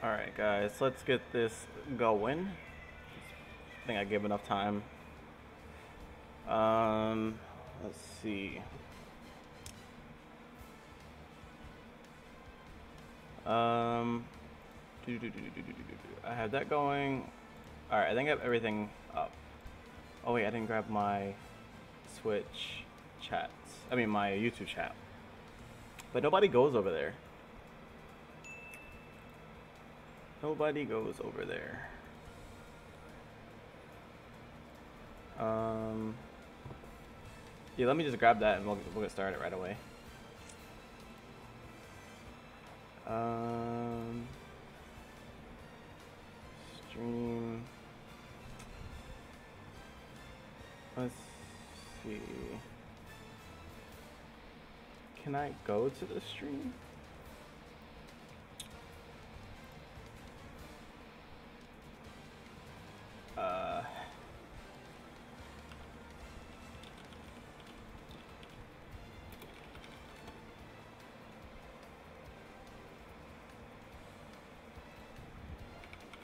Alright guys, let's get this going. I think I gave enough time. Let's see. Um, I have that going. Alright, I think I have everything up. Oh wait, I didn't grab my Switch chats. I mean my YouTube chat. But nobody goes over there. Nobody goes over there. Yeah, let me just grab that and we'll get started right away. Stream. Let's see. Can I go to the stream?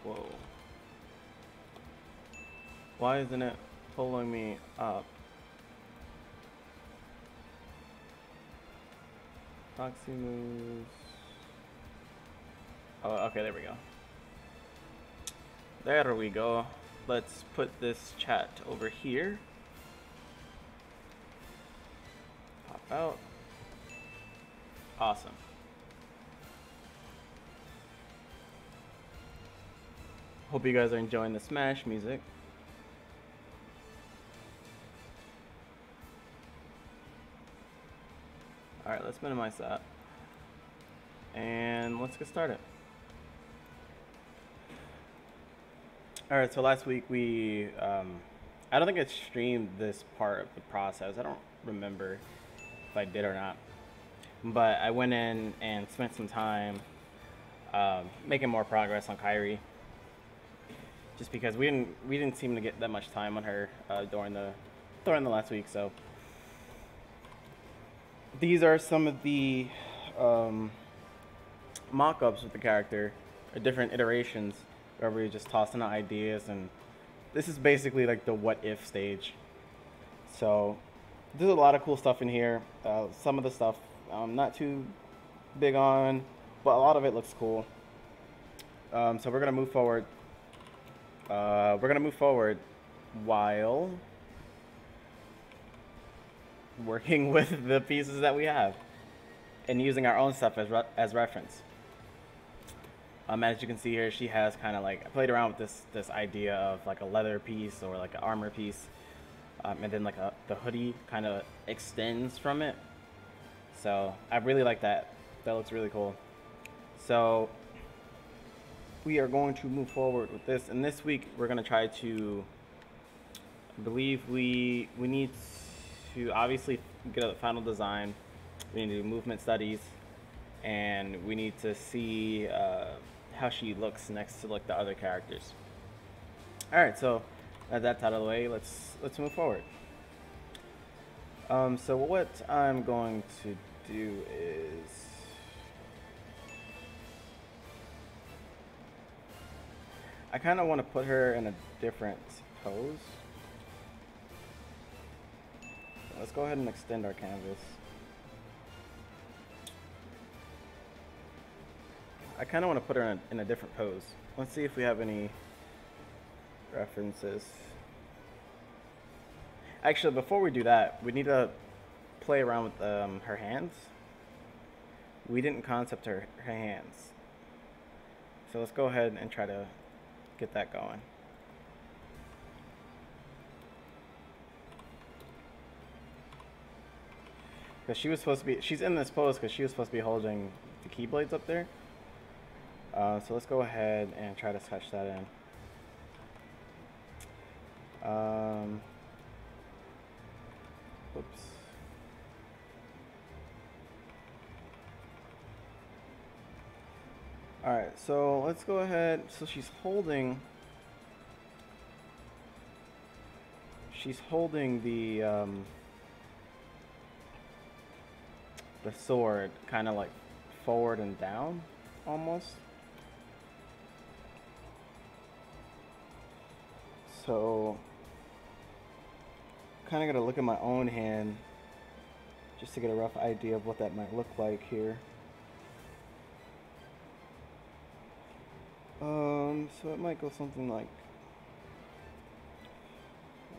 Whoa. Why isn't it pulling me up? FoxieMoose. Oh, okay, there we go. There we go. Let's put this chat over here. Pop out. Awesome. Hope you guys are enjoying the Smash music. Alright, let's minimize that. And let's get started. Alright, so last week we, I don't think I streamed this part of the process. I don't remember if I did or not. But I went in and spent some time making more progress on Kyrie. Just because we didn't seem to get that much time on her during the last week, so these are some of the mock-ups with the character, or different iterations where we're just tossing out ideas, and this is basically like the what if stage. So there's a lot of cool stuff in here. Some of the stuff I'm not too big on, but a lot of it looks cool. So we're gonna move forward. While working with the pieces that we have and using our own stuff as reference. As you can see here, she has kind of like, I played around with this idea of like a leather piece or like an armor piece, and then like the hoodie kind of extends from it. So I really like that. That looks really cool. So we are going to move forward with this, and this week we're going to try to, I believe we need to obviously get a final design. We need to do movement studies, and we need to see how she looks next to like the other characters. All right, so that's out of the way. Let's move forward. So what I'm going to do is, I kind of want to put her in a different pose. Let's go ahead and extend our canvas. I kind of want to put her in a different pose. Let's see if we have any references. Actually, before we do that, we need to play around with her hands. We didn't concept her hands. So let's go ahead and try to get that going. Because she was supposed to be, she's in this pose because she was supposed to be holding the keyblades up there. So let's go ahead and try to sketch that in. Oops. Alright, so let's go ahead. So she's holding the sword kind of like forward and down almost. So kind of got to look at my own hand just to get a rough idea of what that might look like here. So it might go something like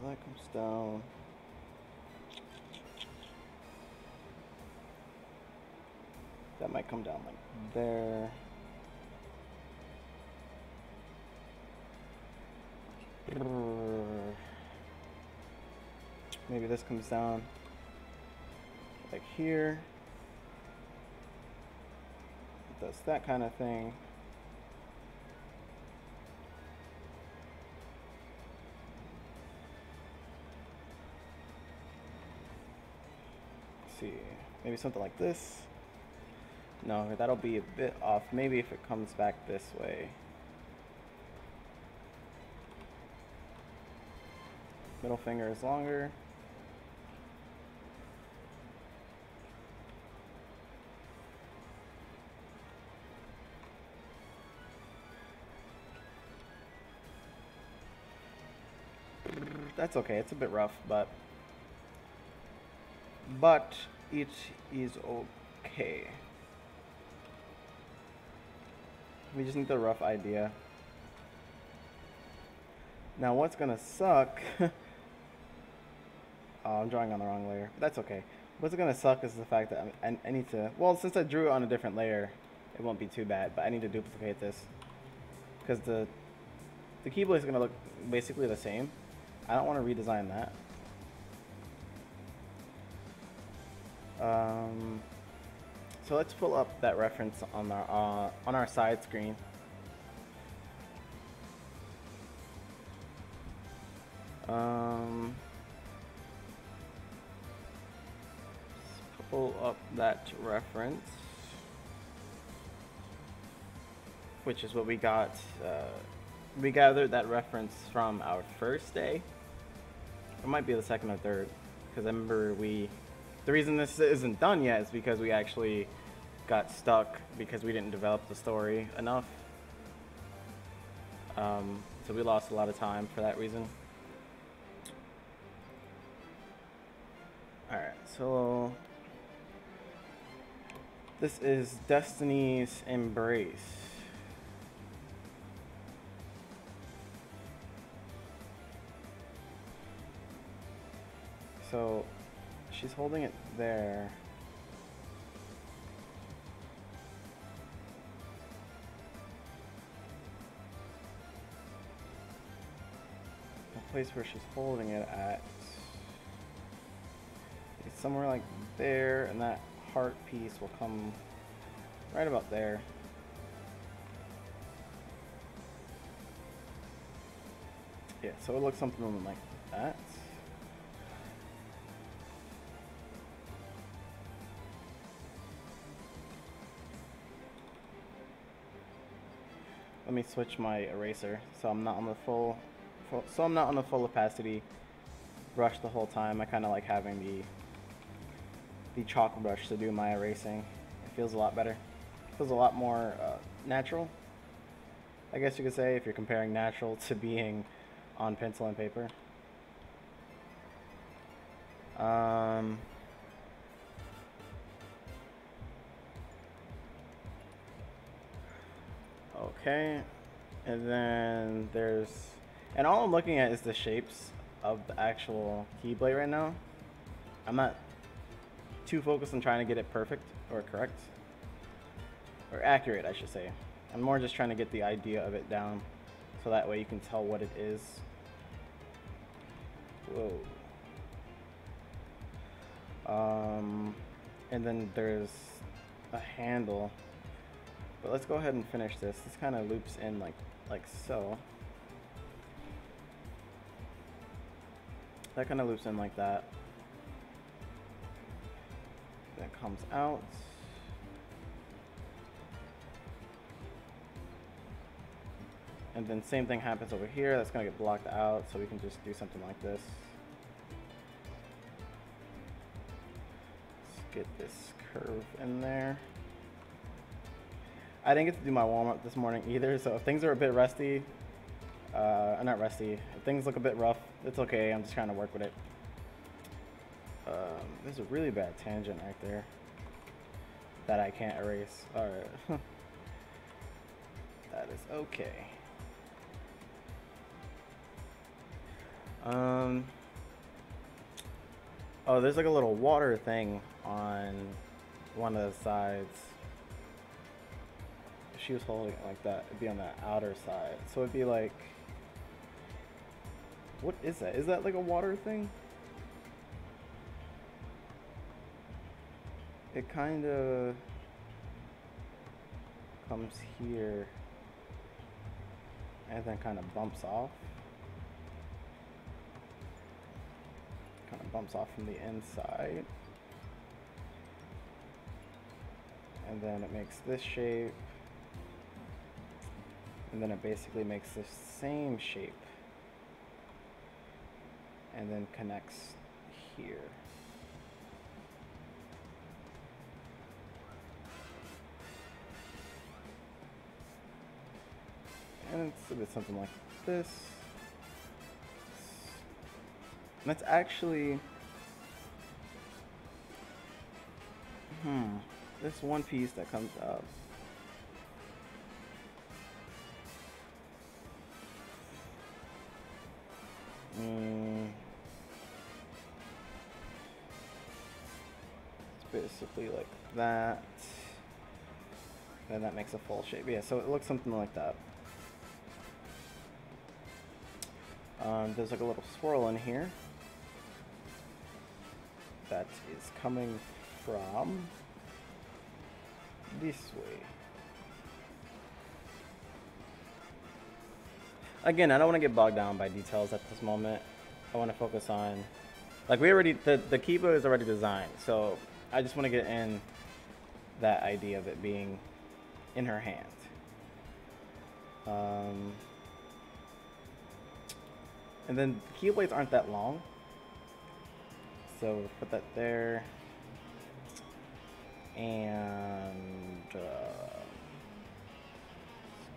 that comes down. That might come down like there. Maybe this comes down like here. It does that kind of thing. Let's see, maybe something like this. No, that'll be a bit off. Maybe if it comes back this way. Middle finger is longer. That's okay, it's a bit rough, but it is okay. We just need the rough idea. Now what's gonna suck oh, I'm drawing on the wrong layer, but that's okay. What's gonna suck is the fact that I need to, well, since I drew it on a different layer, it won't be too bad, but I need to duplicate this because the keyblade is gonna look basically the same. I don't want to redesign that. So let's pull up that reference on our side screen. Let's pull up that reference, which is what we got. We gathered that reference from our first day. It might be the second or third, because I remember the reason this isn't done yet is because we actually got stuck because we didn't develop the story enough. So we lost a lot of time for that reason. Alright, so this is Destiny's Embrace. So she's holding it there. The place where she's holding it at is somewhere like there, and that heart piece will come right about there. Yeah, so it looks something like that. Let me switch my eraser so I'm not on the full opacity brush the whole time. I kind of like having the chalk brush to do my erasing. It feels a lot better. It feels a lot more natural, I guess you could say, if you're comparing natural to being on pencil and paper. Okay, and then and all I'm looking at is the shapes of the actual keyblade right now. I'm not too focused on trying to get it perfect or correct, or accurate, I should say. I'm more just trying to get the idea of it down, so that way you can tell what it is. Whoa. And then there's a handle. But let's go ahead and finish this. This kind of loops in like so. That kind of loops in like that. That comes out. And then same thing happens over here. That's gonna get blocked out, so we can just do something like this. Let's get this curve in there. I didn't get to do my warm-up this morning either, so if things are a bit rusty, Not rusty. If things look a bit rough, it's okay. I'm just trying to work with it. There's a really bad tangent right there that I can't erase. Alright. That is okay. Oh, there's like a little water thing on one of the sides. If she was holding it like that, it'd be on the outer side. So it'd be like, what is that? Is that like a water thing? It kind of comes here and then kind of bumps off. Kind of bumps off from the inside. And then it makes this shape. And then it basically makes the same shape. And then connects here. And it's a bit something like this. And that's actually, this one piece that comes up. It's basically like that. And that makes a full shape. Yeah, so it looks something like that. There's like a little swirl in here that is coming from this way. Again, I don't want to get bogged down by details at this moment. I want to focus on, like, we already, the keyboard is already designed, so I just want to get in that idea of it being in her hand. And then the key blades aren't that long, so put that there, and let's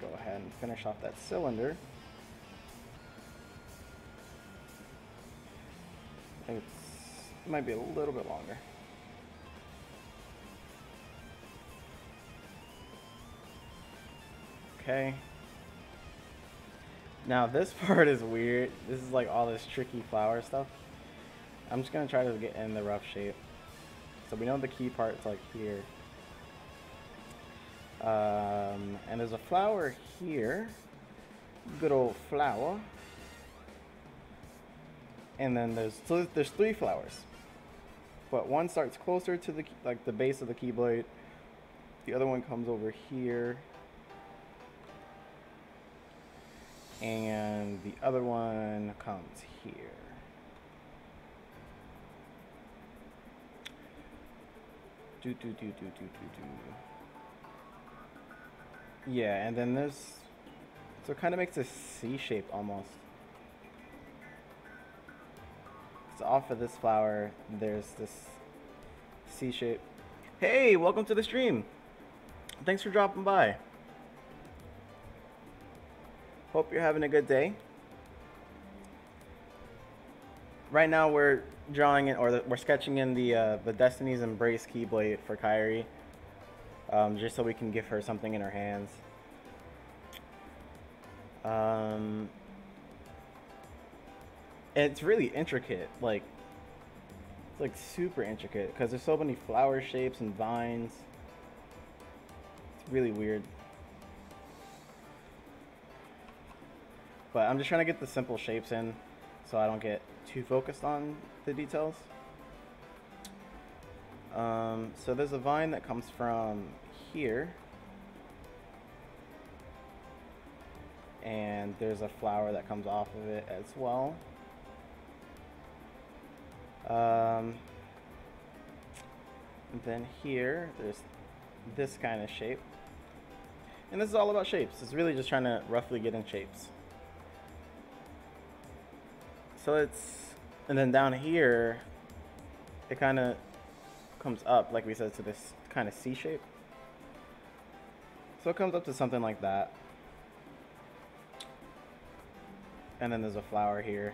go ahead and finish off that cylinder. It might be a little bit longer. Okay. Now this part is weird. This is like all this tricky flower stuff. I'm just gonna try to get in the rough shape. So we know the key part's like here. And there's a flower here. Good old flower. And then there's three flowers. But one starts closer to the the base of the keyblade. The other one comes over here. And the other one comes here. Yeah, and then there's, so it kind of makes a C shape almost. So off of this flower, there's this C shape. Hey, welcome to the stream. Thanks for dropping by. Hope you're having a good day. Right now we're drawing in, or we're sketching in the Destiny's Embrace keyblade for Kyrie, just so we can give her something in her hands. It's really intricate, like it's like super intricate because there's so many flower shapes and vines. It's really weird. But I'm just trying to get the simple shapes in so I don't get too focused on the details. So there's a vine that comes from here. And there's a flower that comes off of it as well. And then here, there's this kind of shape. And this is all about shapes. It's really just trying to roughly get in shapes. So it's, and then down here, it kind of comes up, like we said, to this kind of C shape. So it comes up to something like that. And then there's a flower here.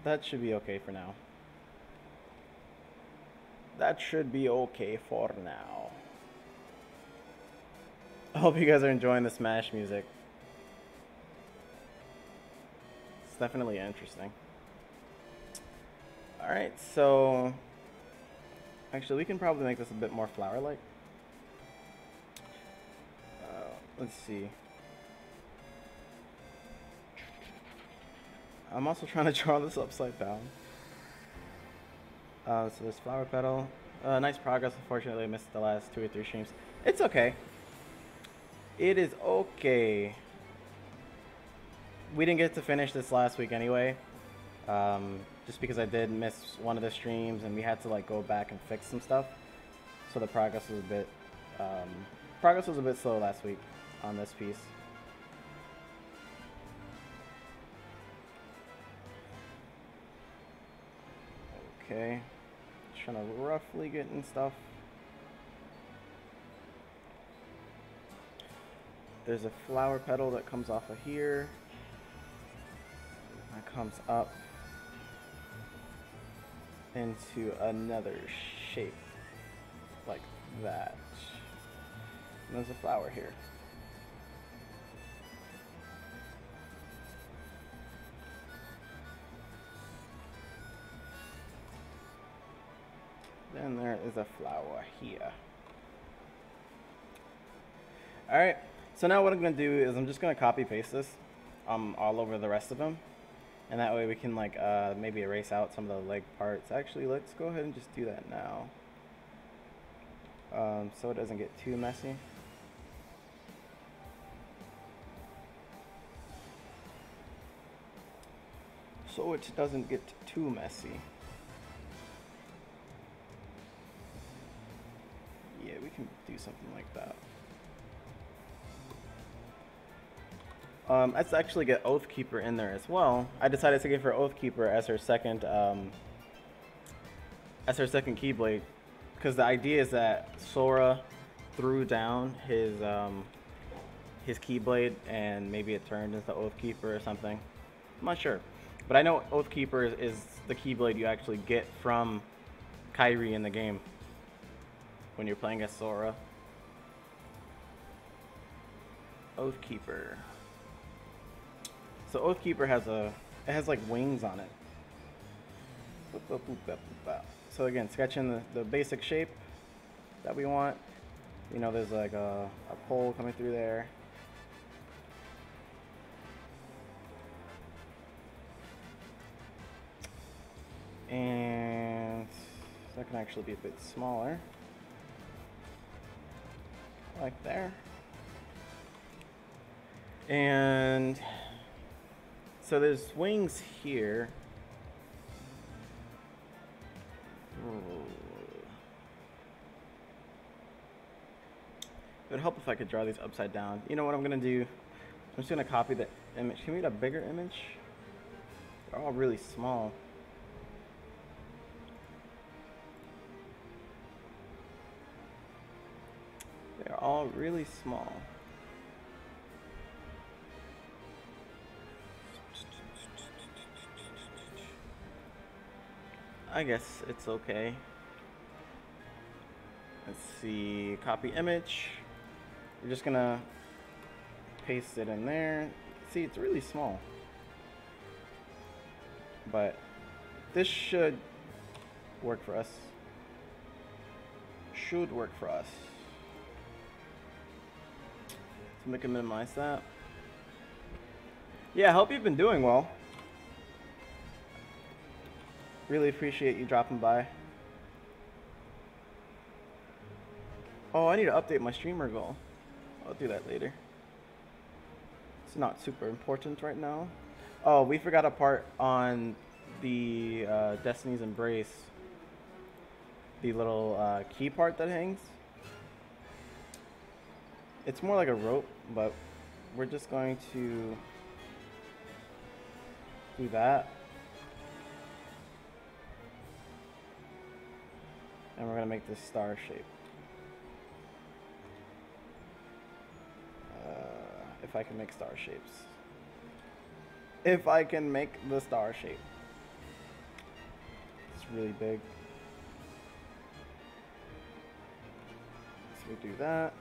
That should be okay for now. That should be okay for now. I hope you guys are enjoying the Smash music. It's definitely interesting. Alright, so... Actually, we can probably make this a bit more flower-like. Let's see. I'm also trying to draw this upside down. So this flower petal. Nice progress. Unfortunately, I missed the last 2 or 3 streams. It's okay. It is okay. We didn't get to finish this last week anyway. Just because I did miss one of the streams and we had to like go back and fix some stuff. So the progress was a bit slow last week on this piece. Okay, just trying to roughly get in stuff. There's a flower petal that comes off of here. That comes up into another shape like that. And there's a flower here. Then there is a flower here. Alright, so now what I'm going to do is I'm just going to copy paste this all over the rest of them. And that way we can like maybe erase out some of the leg parts. Actually, let's go ahead and just do that now. So it doesn't get too messy. So it doesn't get too messy. Yeah, we can do something like that. Let's actually get Oathkeeper in there as well. I decided to give her Oathkeeper as her second Keyblade, because the idea is that Sora threw down his Keyblade and maybe it turned into Oathkeeper or something. I'm not sure, but I know Oathkeeper is the Keyblade you actually get from Kairi in the game when you're playing as Sora. Oathkeeper. So Oathkeeper has like wings on it. Boop, boop, boop, boop, boop. So again, sketching the basic shape that we want. You know, there's like a pole coming through there. And that can actually be a bit smaller. Like there. And so there's wings here. It would help if I could draw these upside down. You know what I'm gonna do? I'm just gonna copy the image. Can we get a bigger image? They're all really small. They're all really small. I guess it's okay. Let's see, copy image. We're just gonna paste it in there. See, it's really small. But this should work for us. Should work for us. So we can minimize that. Yeah, I hope you've been doing well. Really appreciate you dropping by. Oh, I need to update my streamer goal. I'll do that later. It's not super important right now. Oh, we forgot a part on the Destiny's Embrace. The little key part that hangs. It's more like a rope, but we're just going to do that. And we're going to make this star shape. If I can make star shapes. if I can make the star shape. It's really big. So we do that.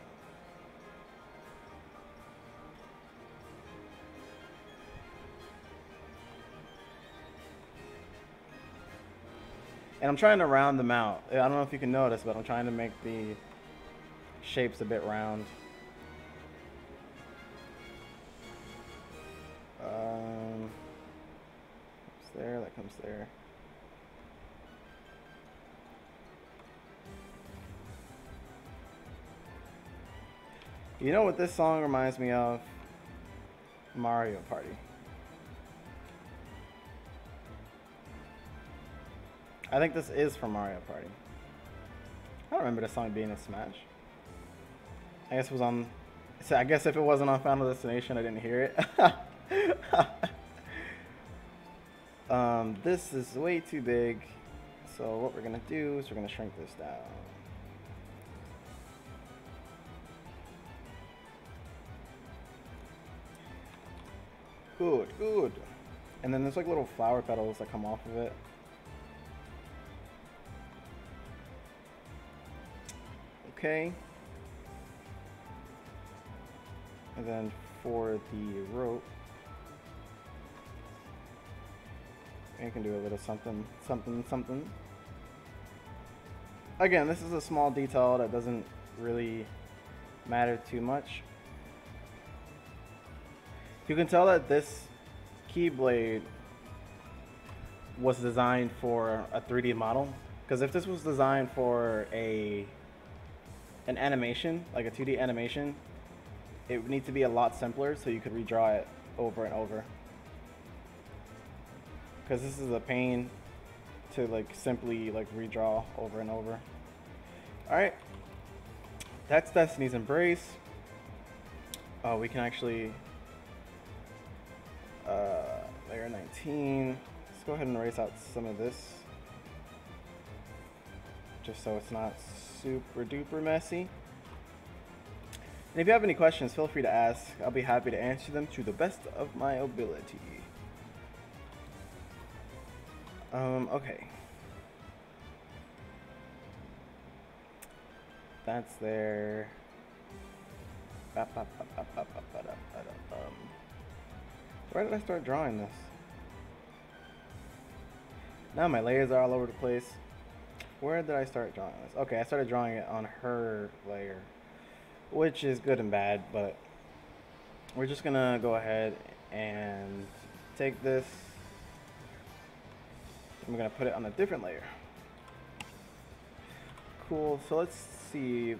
And I'm trying to round them out. I don't know if you can notice, but I'm trying to make the shapes a bit round. Comes there, that comes there. You know what this song reminds me of? Mario Party. I think this is from Mario Party. I don't remember the song being in Smash. I guess it was on... So I guess if it wasn't on Final Destination, I didn't hear it. This is way too big. So what we're going to do is we're going to shrink this down. Good, good. And then there's like little flower petals that come off of it. Okay. And then for the rope, I can do a little something, something, something. Again, this is a small detail that doesn't really matter too much. You can tell that this keyblade was designed for a 3D model, because if this was designed for an animation, like a 2D animation, it would need to be a lot simpler so you could redraw it over and over. Because this is a pain to like simply like redraw over and over. Alright, that's Destiny's Embrace. Oh, we can actually layer 19. Let's go ahead and erase out some of this, just so it's not super duper messy. And if you have any questions, feel free to ask. I'll be happy to answer them to the best of my ability. Okay. That's there. Where did I start drawing this? Now my layers are all over the place. Where did I start drawing this? Okay, I started drawing it on her layer, which is good and bad, but we're just gonna go ahead and take this. I'm gonna put it on a different layer. Cool, so let's see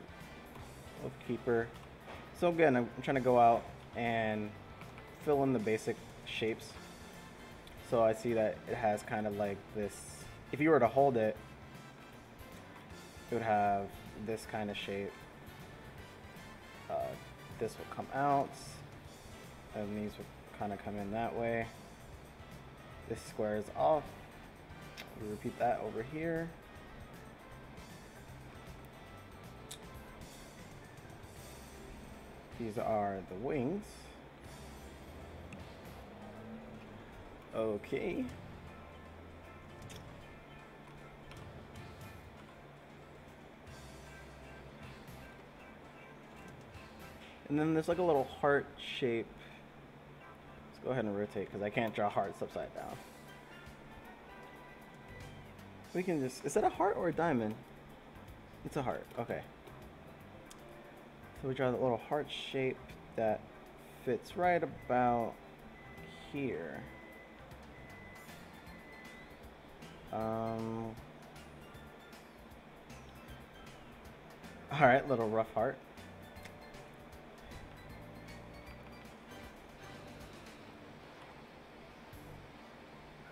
with Keeper. So again, I'm trying to go out and fill in the basic shapes. So I see that it has kind of like this, if you were to hold it, it would have this kind of shape. This will come out, and these will kind of come in that way. This squares off. We repeat that over here. These are the wings. Okay. And then there's like a little heart shape. Let's go ahead and rotate because I can't draw hearts upside down. We can just, is that a heart or a diamond? It's a heart, okay. So we draw the little heart shape that fits right about here. Alright, little rough heart.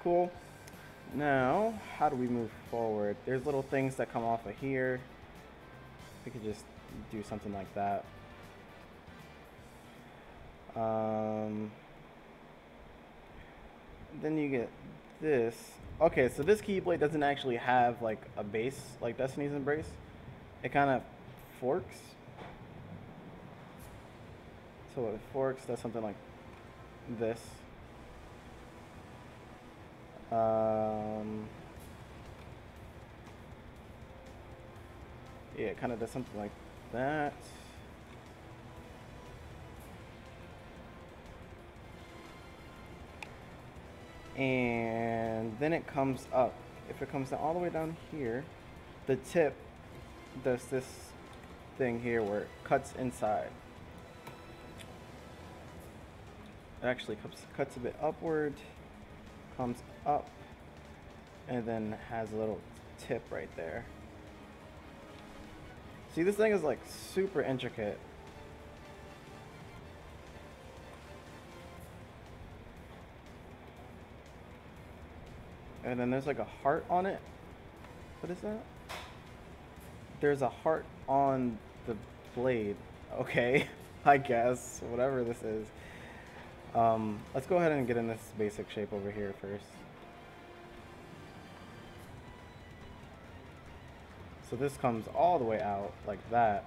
Cool. Now, how do we move forward? There's little things that come off of here. We could just do something like that. Then you get this. Okay, so this Keyblade doesn't actually have like a base like Destiny's Embrace. It kind of forks. So it forks, does something like this. Yeah, it kind of does something like that. And then it comes up. If it comes all the way down here, the tip does this thing here where it cuts inside. It actually cuts a bit upward, comes up, and then has a little tip right there. See, this thing is like super intricate. And then there's like a heart on it. What is that? There's a heart on the blade. Okay, I guess, whatever this is. Let's go ahead and get in this basic shape over here first. So this comes all the way out like that.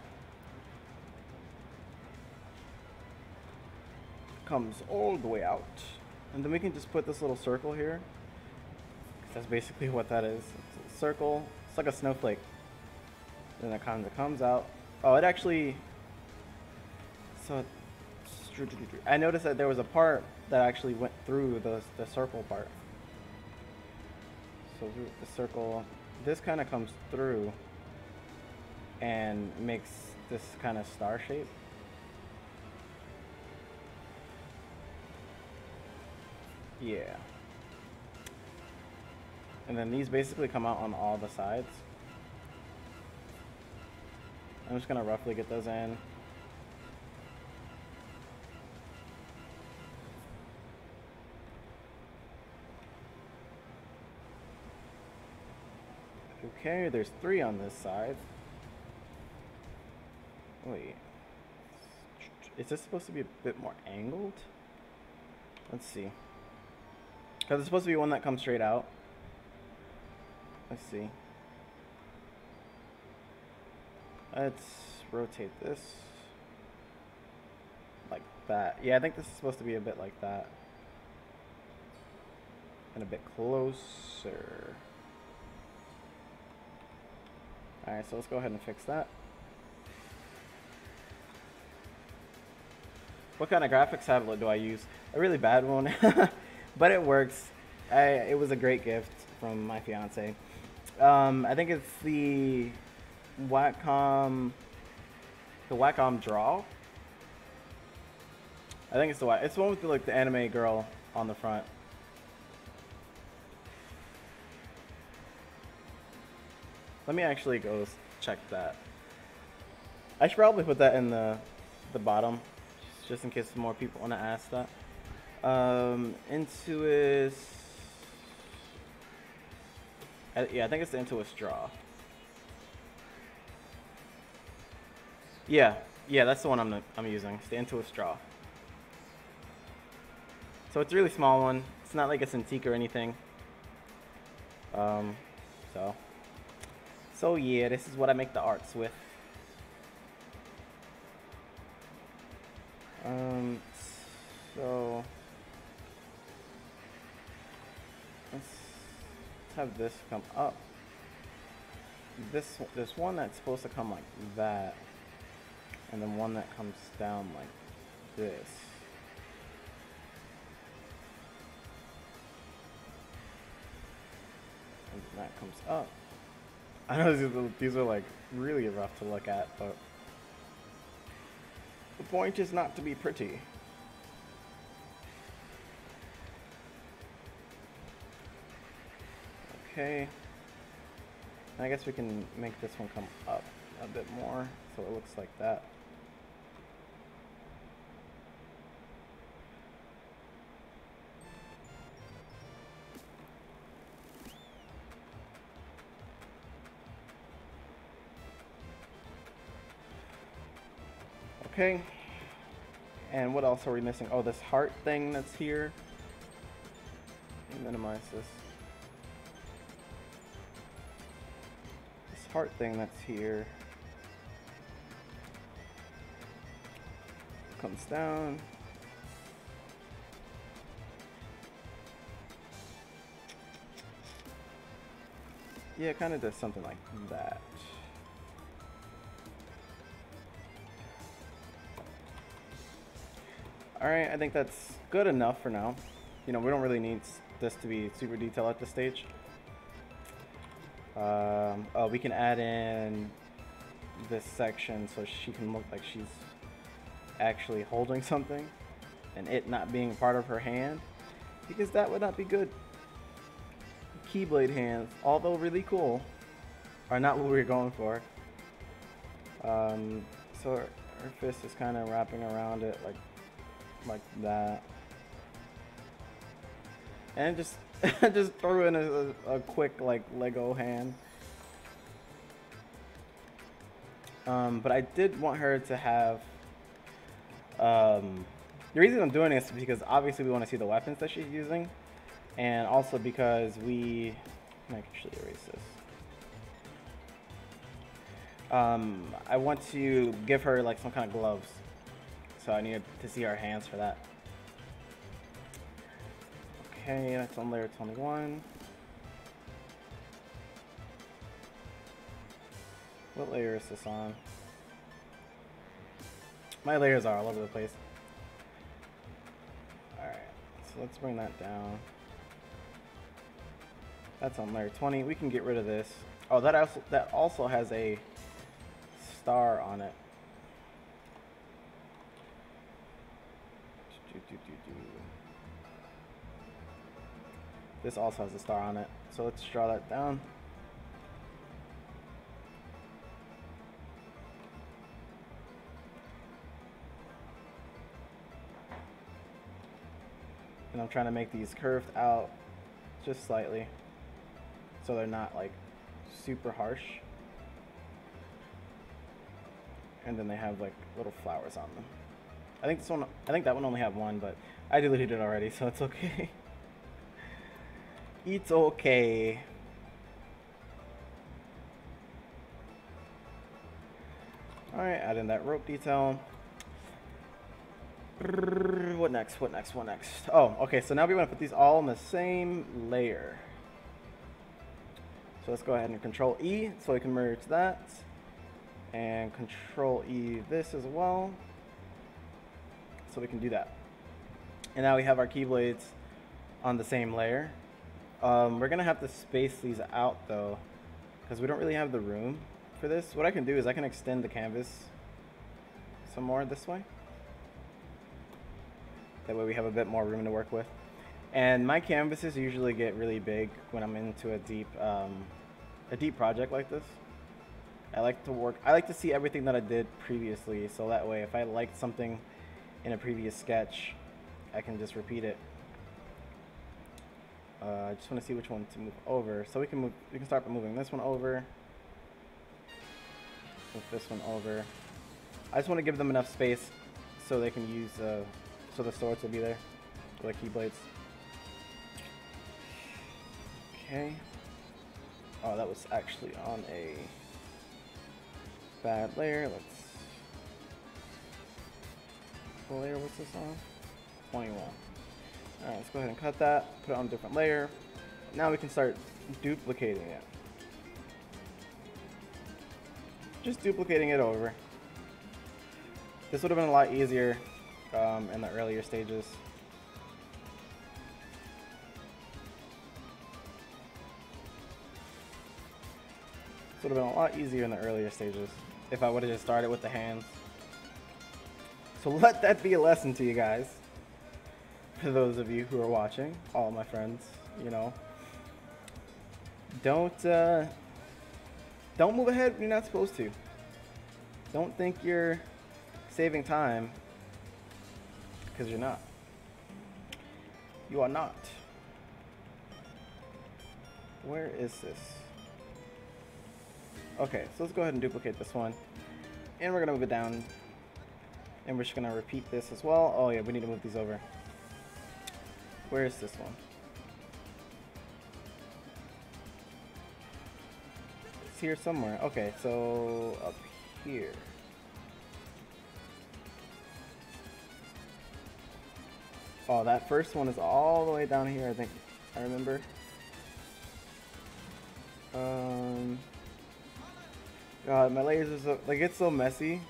Comes all the way out. And then we can just put this little circle here. That's basically what that is. It's a circle. It's like a snowflake. Then it kind of comes out. Oh, it actually... So... I noticed that there was a part that actually went through the circle part. So the circle... This kind of comes through and makes this kind of star shape. Yeah. And then these basically come out on all the sides. I'm just gonna roughly get those in. Okay, there's 3 on this side. Wait. Is this supposed to be a bit more angled? Let's see. Because it's supposed to be one that comes straight out. Let's see. Let's rotate this like that. Yeah, I think this is supposed to be a bit like that. And a bit closer. Alright, so let's go ahead and fix that. What kind of graphics tablet do I use? A really bad one, but it works. It was a great gift from my fiance. I think it's the Wacom Draw. I think it's the one with like the anime girl on the front. Let me actually go check that. I should probably put that in the bottom, just in case more people want to ask that. Intuos. Yeah, I think it's the Intuos Draw. Yeah, that's the one I'm using. It's the Intuos Draw. So it's a really small one. It's not like a Cintiq or anything. So yeah, this is what I make the arts with. So let's have this come up. This one that's supposed to come like that, and then one that comes down like this. And that comes up. I know these are like really rough to look at, but the point is not to be pretty. Okay. I guess we can make this one come up a bit more so it looks like that. Okay, and what else are we missing? Oh, this heart thing that's here. Let me minimize this. This heart thing that's here comes down. Yeah, kind of does something like that. Alright, I think that's good enough for now. You know, we don't really need this to be super detailed at this stage. Oh, we can add in this section so she can look like she's actually holding something and it not being part of her hand, because that would not be good. Keyblade hands, although really cool, are not what we were going for. So her fist is kind of wrapping around it like that, and just just throw in a quick like Lego hand. But I did want her to have the reason I'm doing this is because obviously we want to see the weapons that she's using, and also because I can actually erase this. I want to give her like some kind of gloves, so I needed to see our hands for that. Okay, that's on layer 21. What layer is this on? My layers are all over the place. Alright, so let's bring that down. That's on layer 20. We can get rid of this. Oh, that also has a star on it. This also has a star on it. So let's draw that down. And I'm trying to make these curved out just slightly, so they're not like super harsh. And then they have like little flowers on them. I think that one only had one, but I deleted it already, so it's okay. It's okay. Alright, add in that rope detail. What next? Oh, okay, so now we want to put these all in the same layer. So let's go ahead and Control E so we can merge that. And Control E this as well, so we can do that. And now we have our Keyblades on the same layer. We're gonna have to space these out though, because we don't really have the room for this. What I can do is I can extend the canvas some more this way. That way we have a bit more room to work with. And my canvases usually get really big when I'm into a deep project like this. I like to see everything that I did previously, so that way if I liked something in a previous sketch, I can just repeat it. I just want to see which one to move over. So we can start by moving this one over. Move this one over. I just want to give them enough space so they can use so the swords will be there, or the Keyblades. Okay. Oh, that was actually on a bad layer. What layer was this on? 21. Alright, let's go ahead and cut that, put it on a different layer. Now we can start duplicating it. Just duplicating it over. This would have been a lot easier in the earlier stages. This would have been a lot easier in the earlier stages if I would have just started with the hands. So let that be a lesson to you guys. For those of you who are watching, all my friends, you know, don't move ahead when you're not supposed to. Don't think you're saving time, because you're not. You are not. Where is this? Okay, so let's go ahead and duplicate this one, and we're gonna move it down, and we're just gonna repeat this as well. Oh yeah, we need to move these over. Where is this one? It's here somewhere. Okay, so up here. Oh, that first one is all the way down here, I think. I remember. Um, God, my layers are so, like, it's so messy.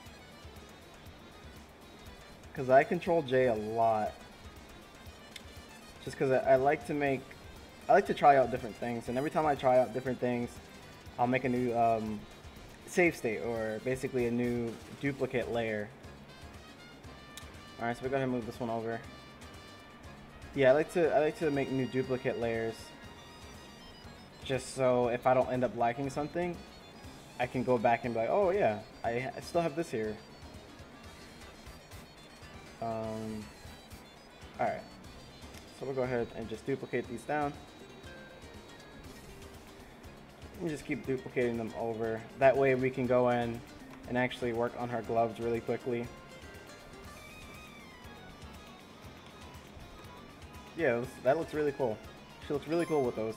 Because I control J a lot. Just because I like to make, I like to try out different things. And every time I try out different things, I'll make a new save state, or basically a new duplicate layer. Alright, so we go ahead and move this one over. Yeah, I like to make new duplicate layers. Just so if I don't end up liking something, I can go back and be like, oh yeah, I still have this here. Alright, so we'll go ahead and just duplicate these down. And just keep duplicating them over. That way we can go in and actually work on her gloves really quickly. Yeah, that looks really cool. She looks really cool with those.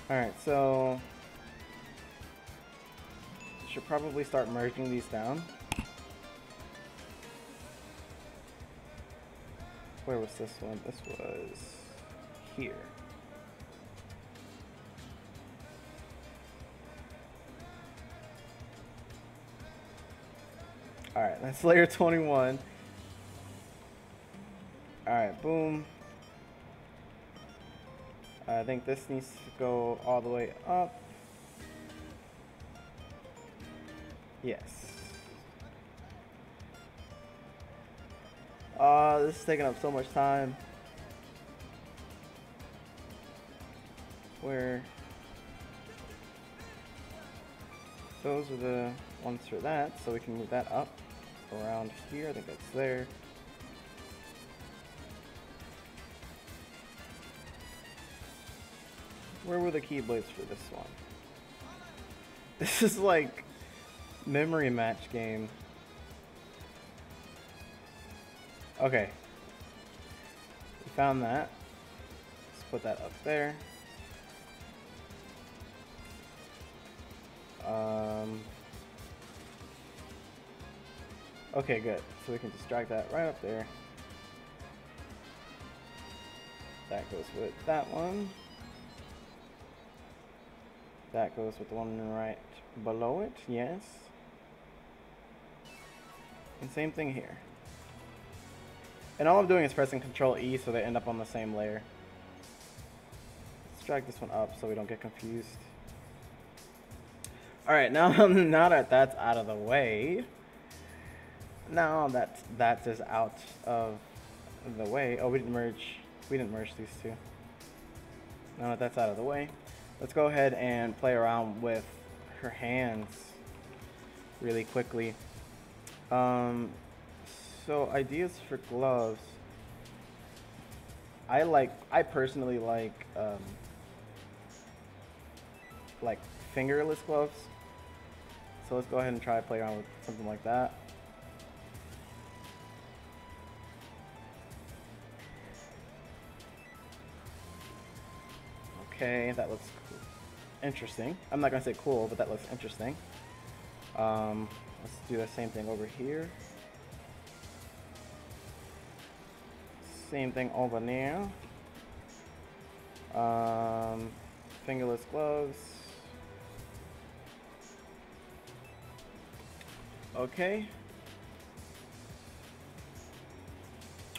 Alright, so should probably start merging these down. Where was this one? This was here. Alright, that's layer 21. Alright, boom. I think this needs to go all the way up. Yes. This is taking up so much time. Where those are the ones for that, so we can move that up around here. I think that's there. Where were the keyblades for this one? This is like memory match game. Okay. We found that. Let's put that up there. Okay, good. So we can just drag that right up there. That goes with that one. That goes with the one right below it, yes. And same thing here. And all I'm doing is pressing Control E so they end up on the same layer. Let's drag this one up so we don't get confused. Alright, now that that's out of the way, now that that is out of the way. Oh, we didn't merge these two. Now that that's out of the way, let's go ahead and play around with her hands really quickly. So ideas for gloves. I personally like fingerless gloves. So let's go ahead and try to play around with something like that. Okay, that looks cool. Interesting. I'm not gonna say cool, but that looks interesting. Let's do the same thing over here. Same thing over there. Fingerless gloves. Okay.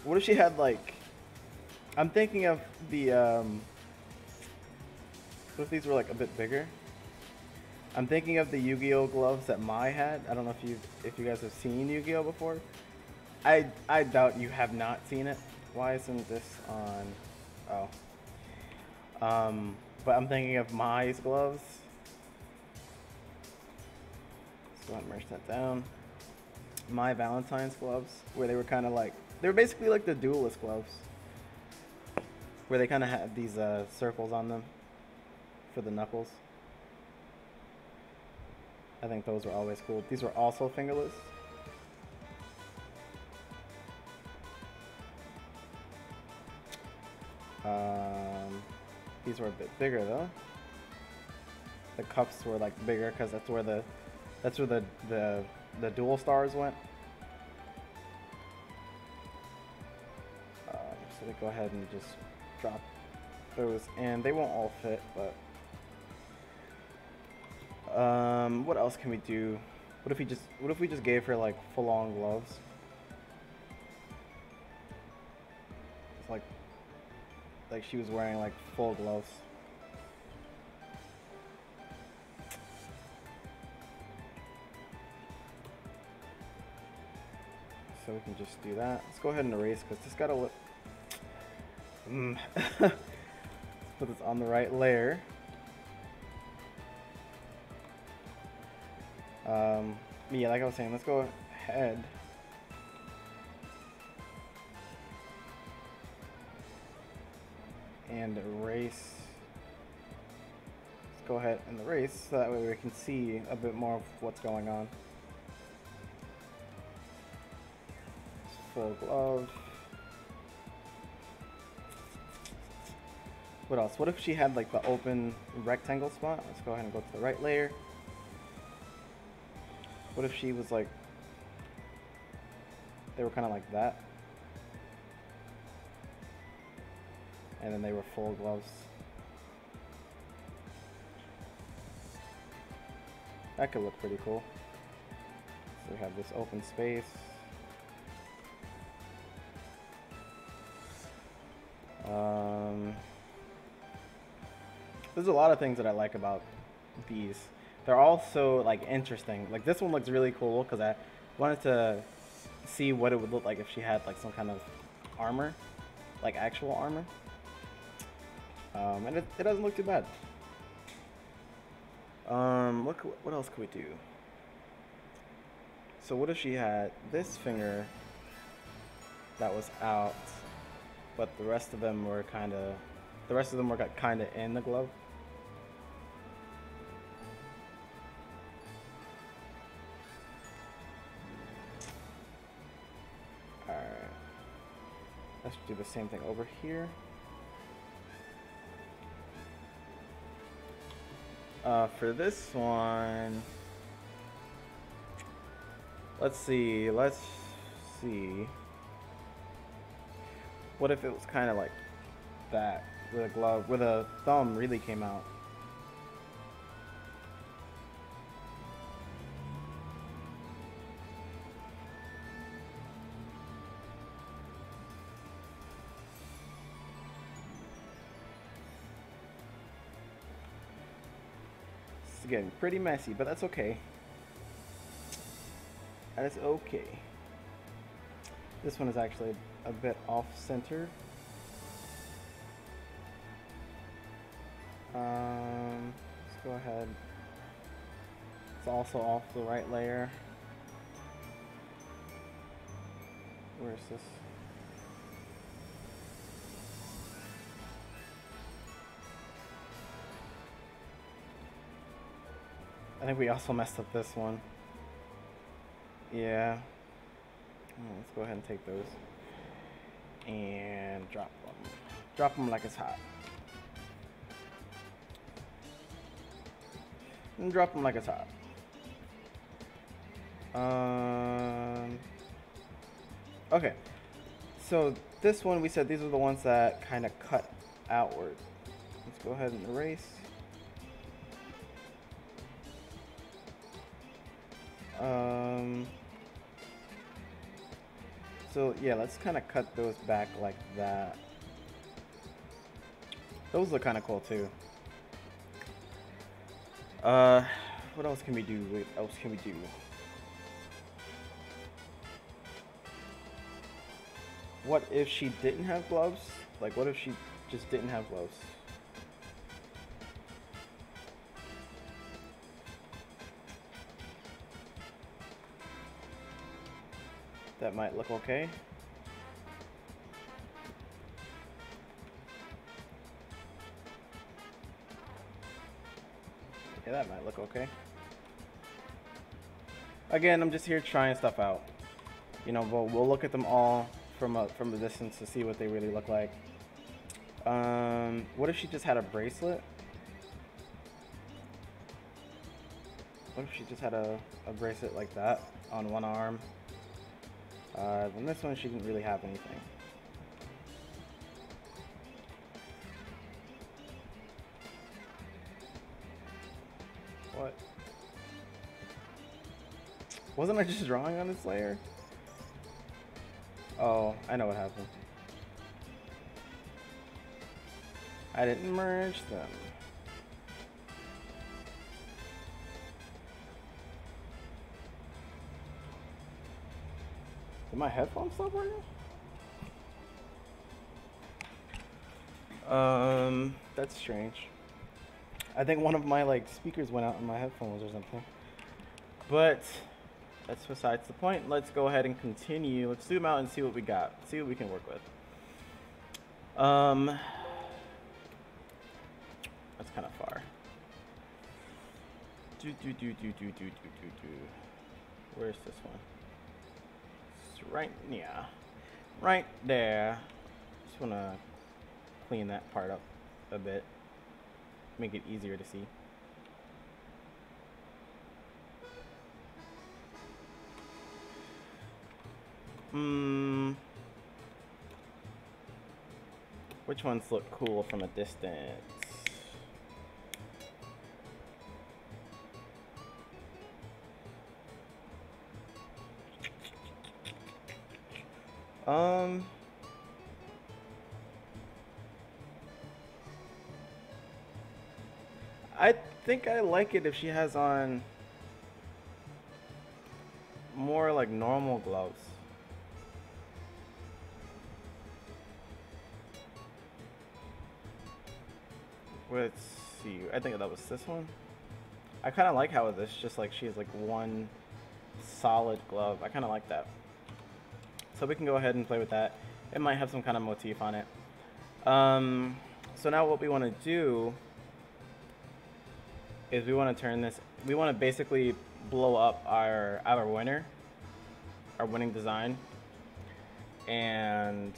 What if she had like, I'm thinking of the what if these were like a bit bigger? I'm thinking of the Yu-Gi-Oh gloves that Mai had. I don't know if you guys have seen Yu-Gi-Oh before. I doubt you have not seen it. Why isn't this on? Oh. But I'm thinking of Mai's gloves. So I'll merge that down. My Valentine's gloves, where they were kind of like, they were basically like the duelist gloves, where they kind of had these circles on them for the knuckles. I think those were always cool. These were also fingerless. These were a bit bigger though. The cups were like bigger because that's where the dual stars went. So they go ahead and just drop those, and they won't all fit, but What else can we do? What if we just gave her like full-on gloves? It's like she was wearing like full gloves. So we can just do that. Let's go ahead and erase because this gotta look. Let's put this on the right layer. Yeah, like I was saying, let's go ahead and erase. Let's go ahead and erase so that way we can see a bit more of what's going on. Full glove. What else? What if she had like the open rectangle spot? Let's go ahead and go to the right layer. What if she was like, they were kind of like that, and then they were full gloves? That could look pretty cool. So we have this open space. There's a lot of things that I like about these. They're also like interesting. Like this one looks really cool because I wanted to see what it would look like if she had like some kind of armor, like actual armor. And it doesn't look too bad. Look, what else could we do? So what if she had this finger that was out, but the rest of them were kind of in the glove? Let's do the same thing over here. For this one, let's see. What if it was kind of like that, with a glove, where the thumb really came out? Getting pretty messy, but that's okay. That is okay. This one is actually a bit off center. Let's go ahead. It's also off the right layer. Where is this? I think we also messed up this one. Yeah. Let's go ahead and take those and drop them. Drop them like it's hot. And drop them like it's hot. Okay. So this one, we said these are the ones that kind of cut outward. Let's go ahead and erase. So yeah, let's kind of cut those back like that. Those look kind of cool too. What else can we do? What if she didn't have gloves? Like, what if she just didn't have gloves? That might look okay. Yeah, that might look okay. Again, I'm just here trying stuff out. You know, we'll look at them all from a distance to see what they really look like. What if she just had a bracelet? What if she just had a bracelet like that on one arm? Then this one, she didn't really have anything. What? Wasn't I just drawing on this layer? Oh, I know what happened. I didn't merge them. Did my headphones stop working? That's strange. I think one of my like speakers went out in my headphones or something. But that's besides the point. Let's go ahead and continue. Let's zoom out and see what we got. See what we can work with. That's kind of far. Where's this one? It's right, yeah, right there. Just wanna clean that part up a bit, make it easier to see. Which ones look cool from a distance? I think I like it if she has on more like normal gloves. Let's see. I think that was this one. I kind of like how it's just like she has like one solid glove. I kind of like that. So we can go ahead and play with that. It might have some kind of motif on it. So now what we want to do is we want to turn this. We want to basically blow up our winning design, and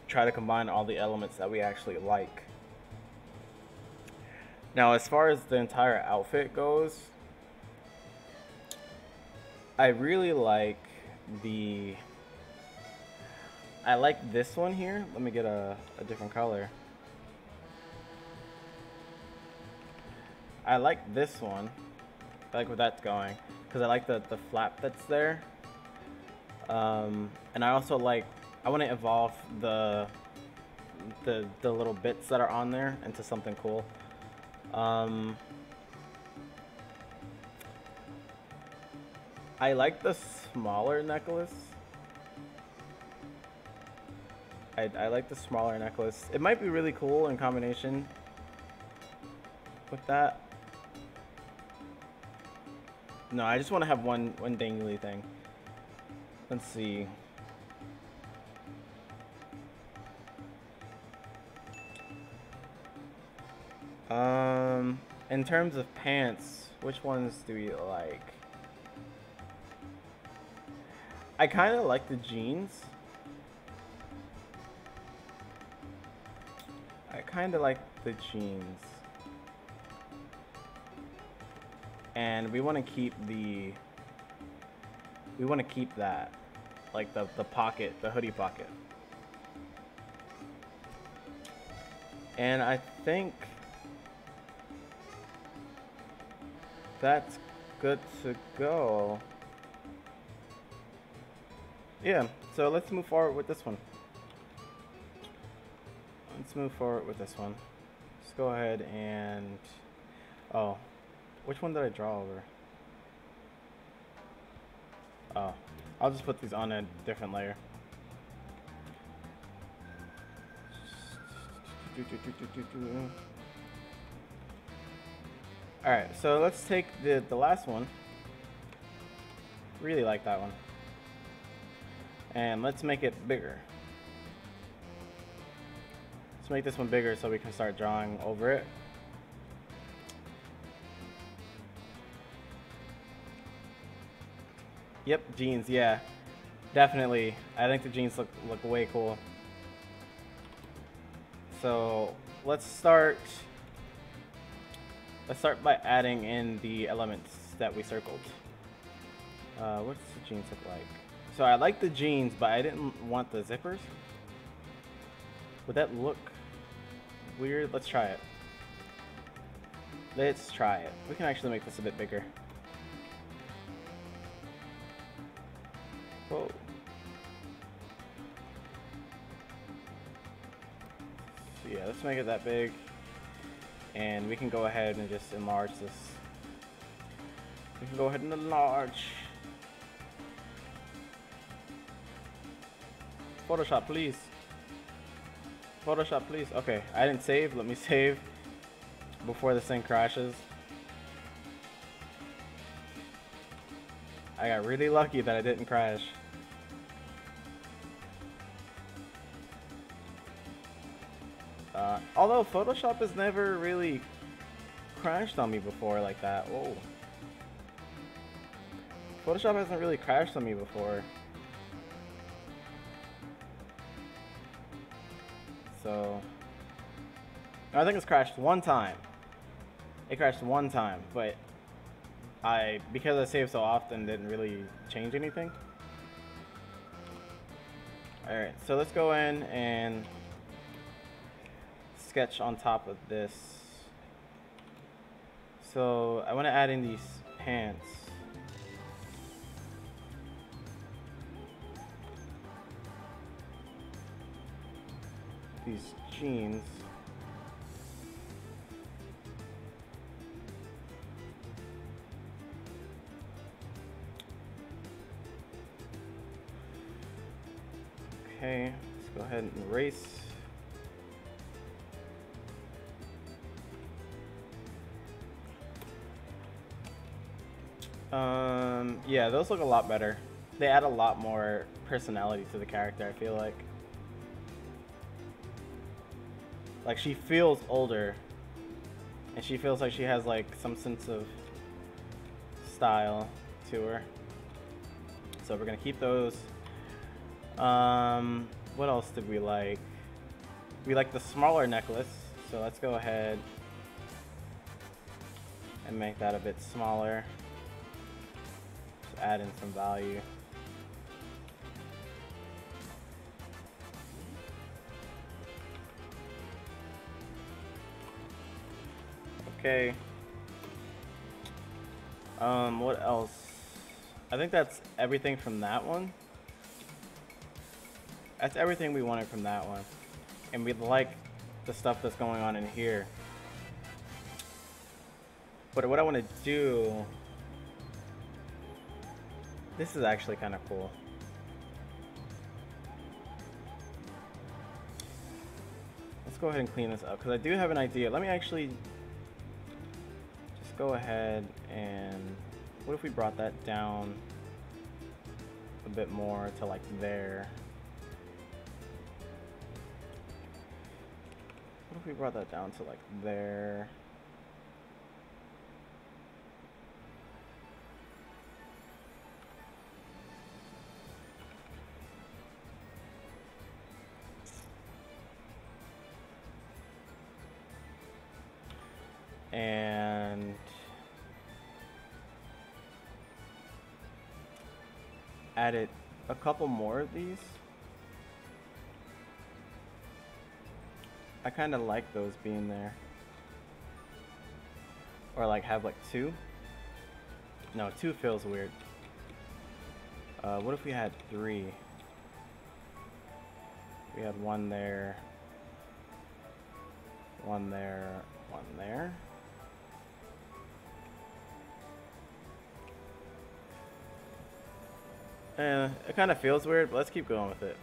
try to combine all the elements that we actually like. Now, as far as the entire outfit goes, I really like I like this one here. Let me get a different color. I like this one. I like where that's going because I like the flap that's there. And I also like, I want to evolve the little bits that are on there into something cool. I like the smaller necklace. I like the smaller necklace. It might be really cool in combination with that. No, I just want to have one dangly thing. Let's see. In terms of pants, which ones do we like? I kind of like the jeans. And we want to keep that, like the pocket, the hoodie pocket. And I think that's good to go. Yeah, so let's move forward with this one. Let's go ahead and, oh, which one did I draw over? Oh, I'll just put these on a different layer. Alright, so let's take the last one. Really like that one. And let's make it bigger. Let's make this one bigger so we can start drawing over it. Yep, jeans, yeah. Definitely. I think the jeans look way cool. So let's start by adding in the elements that we circled. What's the jeans look like? So I like the jeans, but I didn't want the zippers. Would that look weird? Let's try it. We can actually make this a bit bigger. Whoa. So yeah, let's make it that big. And we can go ahead and just enlarge this. We can go ahead and enlarge. Photoshop, please. Photoshop, please. Okay, I didn't save. Let me save before this thing crashes. I got really lucky that I didn't crash. Although Photoshop has never really crashed on me before like that. Whoa. Photoshop hasn't really crashed on me before. So I think it's crashed one time. It crashed one time, but because I save so often, didn't really change anything. Alright, so let's go in and sketch on top of this. So I want to add in these pants. These jeans. Okay, let's go ahead and erase. Yeah, those look a lot better. They add a lot more personality to the character, I feel like. Like, she feels older. And she feels like she has, like, some sense of style to her. So we're gonna keep those. What else did we like? We like the smaller necklace. So let's go ahead and make that a bit smaller. Just add in some value. Okay. What else? I think that's everything from that one. That's everything we wanted from that one. And we like the stuff that's going on in here. But what I want to do... This is actually kind of cool. Let's go ahead and clean this up, because I do have an idea. Let me actually just go ahead and... What if we brought that down a bit more to like there? What if we brought that down to like there? And added a couple more of these. I kind of like those being there. Or like have like two. No, two feels weird. What if we had three? We had one there, one there, one there. It kind of feels weird, but let's keep going with it.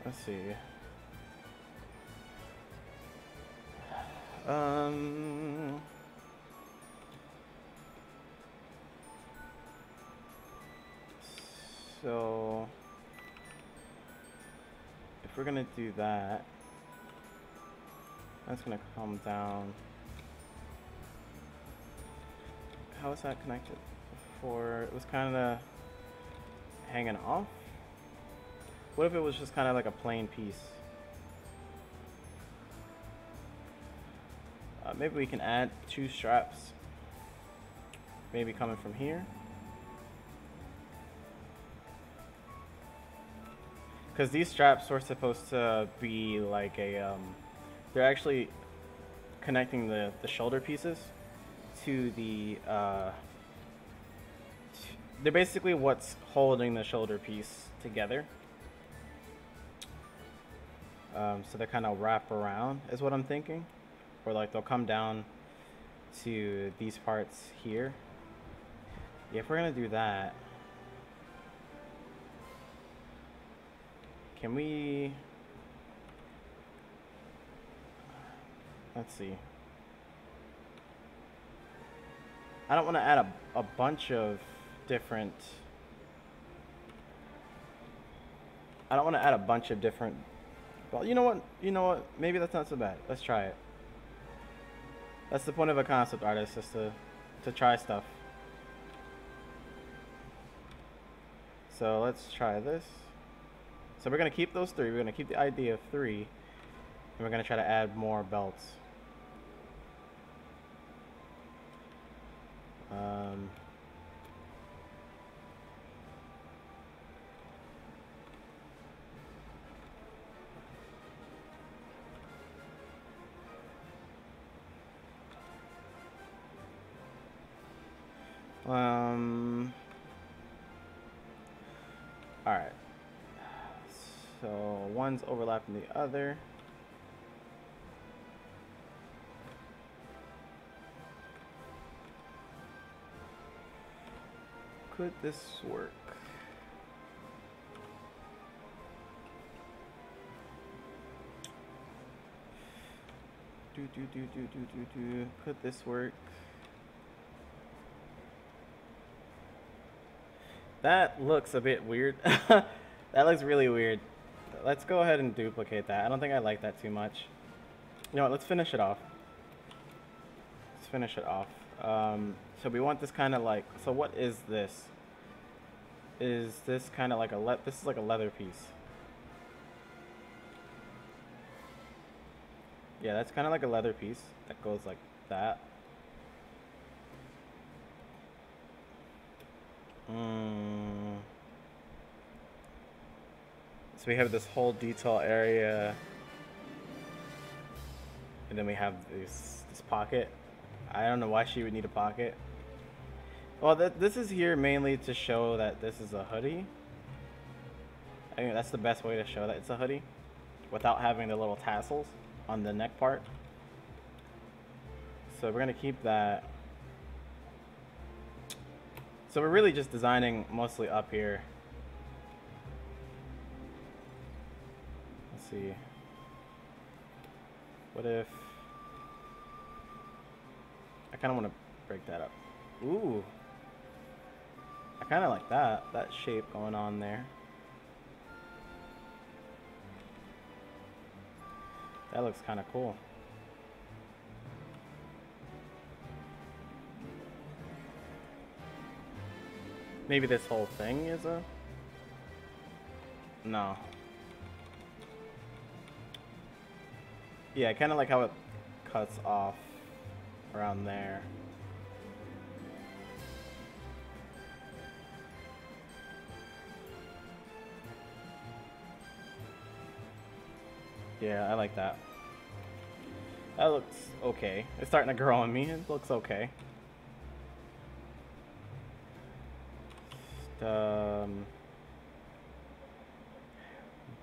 Let's see. So if we're gonna do that, that's gonna come down. How is that connected? Before it was kind of hanging off. What if it was just kind of like a plain piece? Maybe we can add two straps. Maybe coming from here. Because these straps were supposed to be like a, they're actually connecting the shoulder pieces to the they're basically what's holding the shoulder piece together. So they kind of wrap around is what I'm thinking, or like they'll come down to these parts here. Yeah, if we're gonna do that, can we, let's see. I don't want to add a bunch of different, well, you know what, maybe that's not so bad. Let's try it. That's the point of a concept artist, is to try stuff. So let's try this. So we're gonna keep those three. We're gonna keep the idea of 3, and we're gonna try to add more belts. All right. So one's overlapping the other. Could this work? Could this work? That looks a bit weird. That looks really weird. Let's go ahead and duplicate that. I don't think I like that too much. You know what, let's finish it off. Let's finish it off. So we want this kind of like, so what is this? Is this kind of like this is like a leather piece. Yeah, that's kind of like a leather piece that goes like that. So we have this whole detail area, and then we have this pocket. I don't know why she would need a pocket. Well, this is here mainly to show that this is a hoodie. I think that's the best way to show that it's a hoodie, without having the little tassels on the neck part. So we're gonna keep that. So we're really just designing mostly up here. Let's see. What if I kind of want to break that up? Ooh, I kind of like that shape going on there. That looks kind of cool. Maybe this whole thing is a... No. Yeah, I kind of like how it cuts off around there. Yeah, I like that. That looks okay. It's starting to grow on me. It looks okay.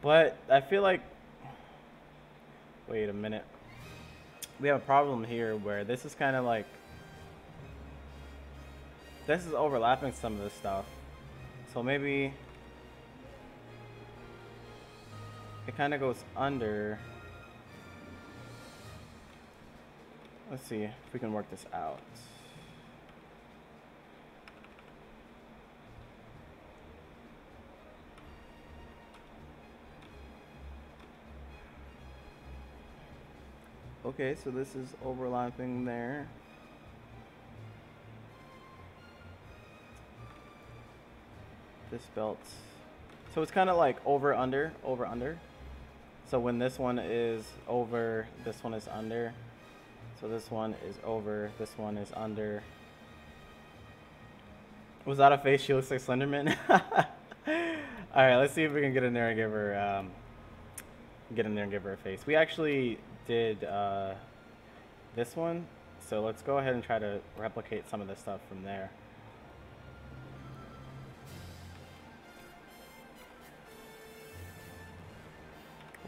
But I feel like, wait a minute, we have a problem here where this is kind of like, this is overlapping some of this stuff, so maybe it kind of goes under. Let's see if we can work this out. Okay, so this is overlapping there. This belt. So it's kind of like over, under, over, under. So when this one is over, this one is under. So this one is over, this one is under. Was that a face? She looks like Slenderman. All right, let's see if we can get in there and give her, a face. We actually did this one. So let's go ahead and try to replicate some of this stuff from there.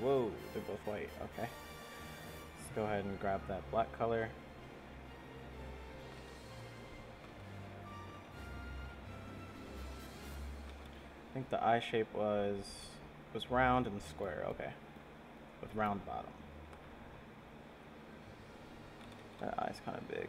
Whoa, they're both white. Okay. Let's go ahead and grab that black color. I think the eye shape was round and square. Okay. With round bottom. That eye's kind of big.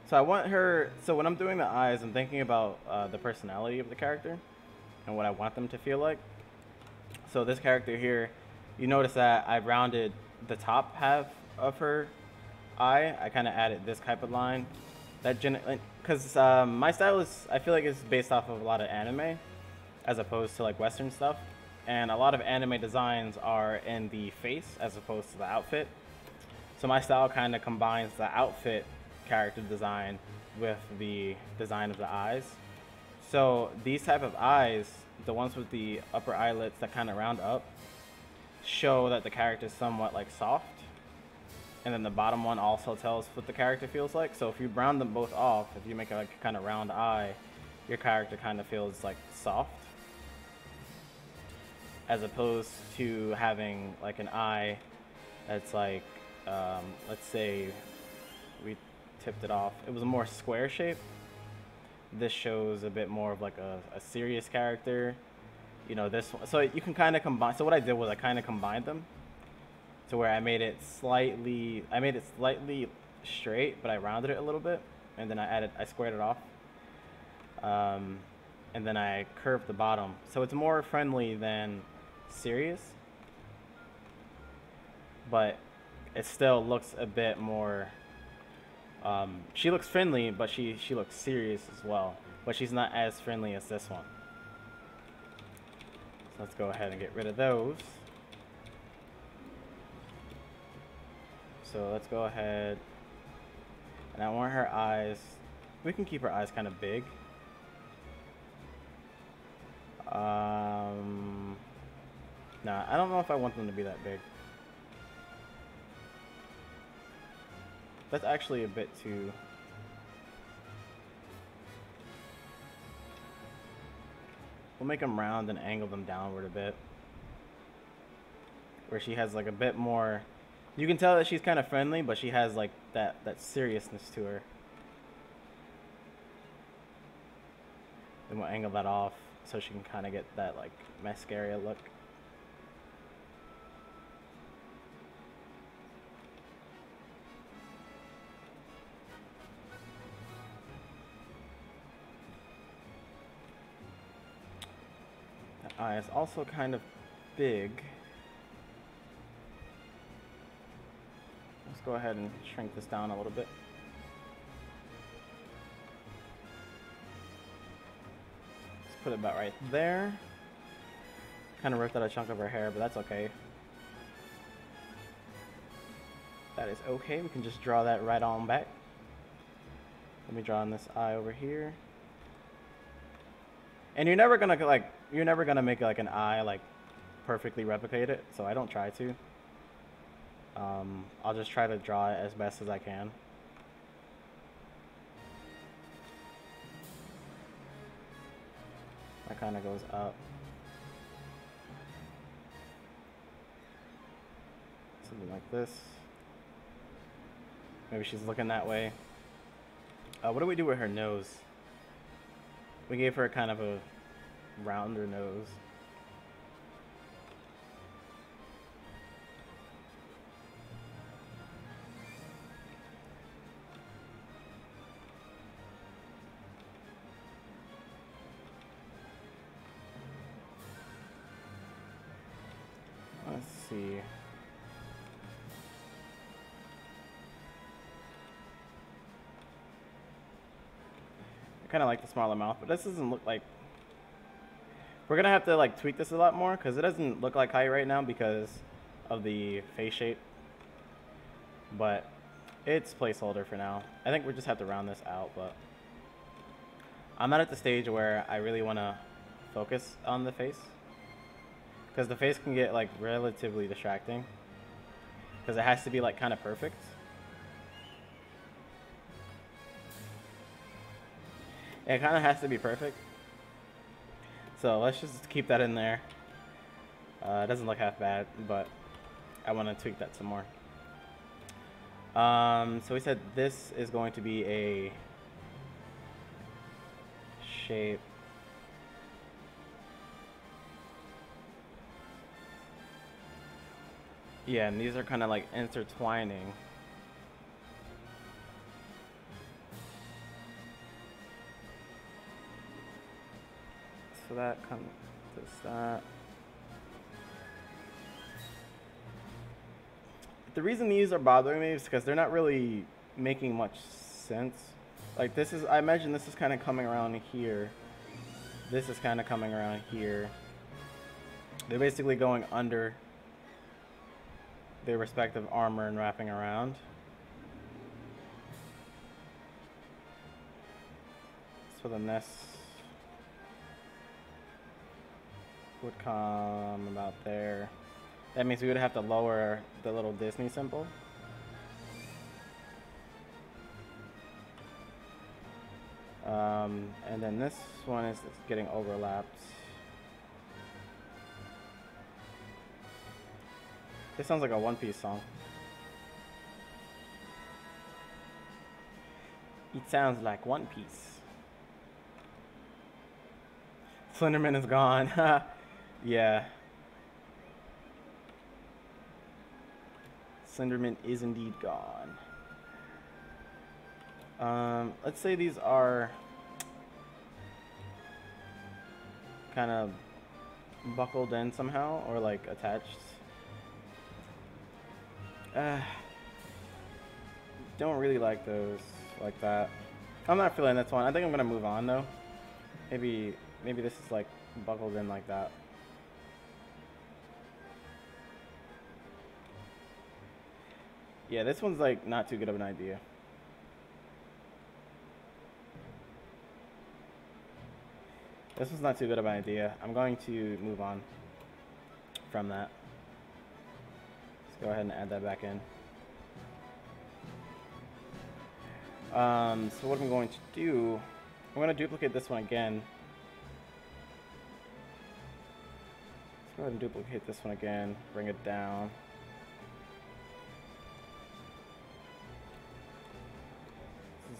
So I want her, so when I'm doing the eyes, I'm thinking about the personality of the character and what I want them to feel like. So this character here, you notice that I rounded the top half of her eye. I kind of added this type of line. That because my style is, I feel like it's based off of a lot of anime as opposed to like Western stuff. And a lot of anime designs are in the face as opposed to the outfit. So my style kind of combines the outfit character design with the design of the eyes. So these type of eyes, the ones with the upper eyelids that kind of round up, show that the character is somewhat like soft. And then the bottom one also tells what the character feels like. So if you round them both off, if you make a like kind of round eye, your character kind of feels like soft. As opposed to having like an eye that's like, let's say we tipped it off. It was a more square shape. This shows a bit more of like a serious character. You know, this one. So you can kind of combine. So what I did was I kind of combined them to where I made it slightly straight, but I rounded it a little bit. And then I squared it off. And then I curved the bottom. So it's more friendly than serious. But it still looks a bit more, she looks friendly, but she looks serious as well. But she's not as friendly as this one. So let's go ahead and get rid of those. So let's go ahead, and I want her eyes, we can keep her eyes kind of big. Nah, I don't know if I want them to be that big. That's actually a bit too... We'll make them round and angle them downward a bit. Where she has like a bit more... You can tell that she's kind of friendly, but she has like that seriousness to her. Then we'll angle that off so she can kind of get that like mascara look. Eye is also kind of big. Let's go ahead and shrink this down a little bit. Let's put it about right there. Kind of ripped out a chunk of her hair, but that's okay. That is okay. We can just draw that right on back. Let me draw on this eye over here. And you're never gonna make like an eye like perfectly replicate it, so I don't try to. I'll just try to draw it as best as I can. That kind of goes up. Something like this. Maybe she's looking that way. What do we do with her nose? We gave her kind of a rounder nose. Let's see. I kind of like the smaller mouth, but this doesn't look like... We're gonna have to like tweak this a lot more because it doesn't look like Kai right now because of the face shape. But It's placeholder for now. I think we just have to round this out, but I'm not at the stage where I really want to focus on the face, because the face can get like relatively distracting, because it has to be like kind of perfect. It kind of has to be perfect. So let's just keep that in there. It doesn't look half bad, but I want to tweak that some more. So we said this is going to be a shape. Yeah, and these are kind of like intertwining. So that comes to that. The reason these are bothering me is because they're not really making much sense. Like this is, I imagine this is kind of coming around here. This is kind of coming around here. They're basically going under their respective armor and wrapping around. So then this would come about there. That means we would have to lower the little Disney symbol. And then this one is getting overlapped. This sounds like a One Piece song. It sounds like One Piece. Slenderman is gone. Yeah. Slenderman is indeed gone. Let's say these are kind of buckled in somehow, or like attached. Don't really like those like that. I'm not feeling this one. I think I'm gonna move on though. Maybe this is like buckled in like that. Yeah, this one's like not too good of an idea. This was not too good of an idea. I'm going to move on from that. Let's go ahead and add that back in. So what I'm going to do, I'm going to duplicate this one again. Let's go ahead and duplicate this one again, bring it down.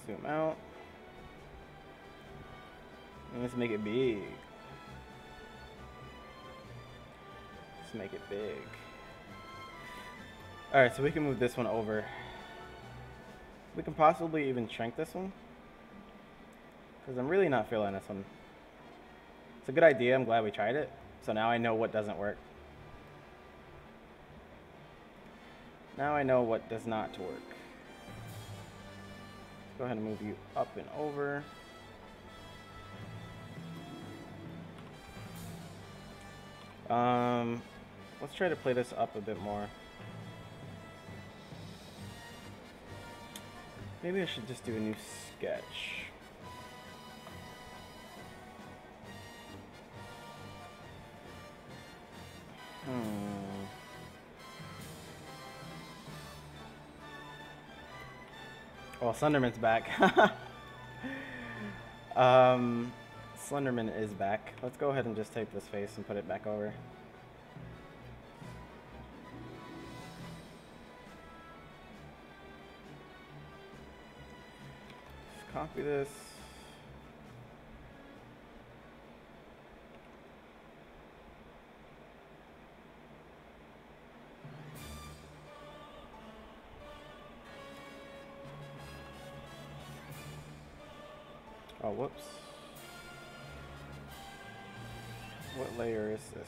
Zoom out. And let's make it big. Let's make it big. Alright, so we can move this one over. We can possibly even shrink this one, because I'm really not feeling this one. It's a good idea. I'm glad we tried it. So now I know what doesn't work. Now I know what does not work. Let's go ahead and move you up and over. Let's try to play this up a bit more. Maybe I should just do a new sketch. Well, Slenderman's back. Slenderman is back. Let's go ahead and just take this face and put it back over. Just copy this. Oh, whoops. What layer is this?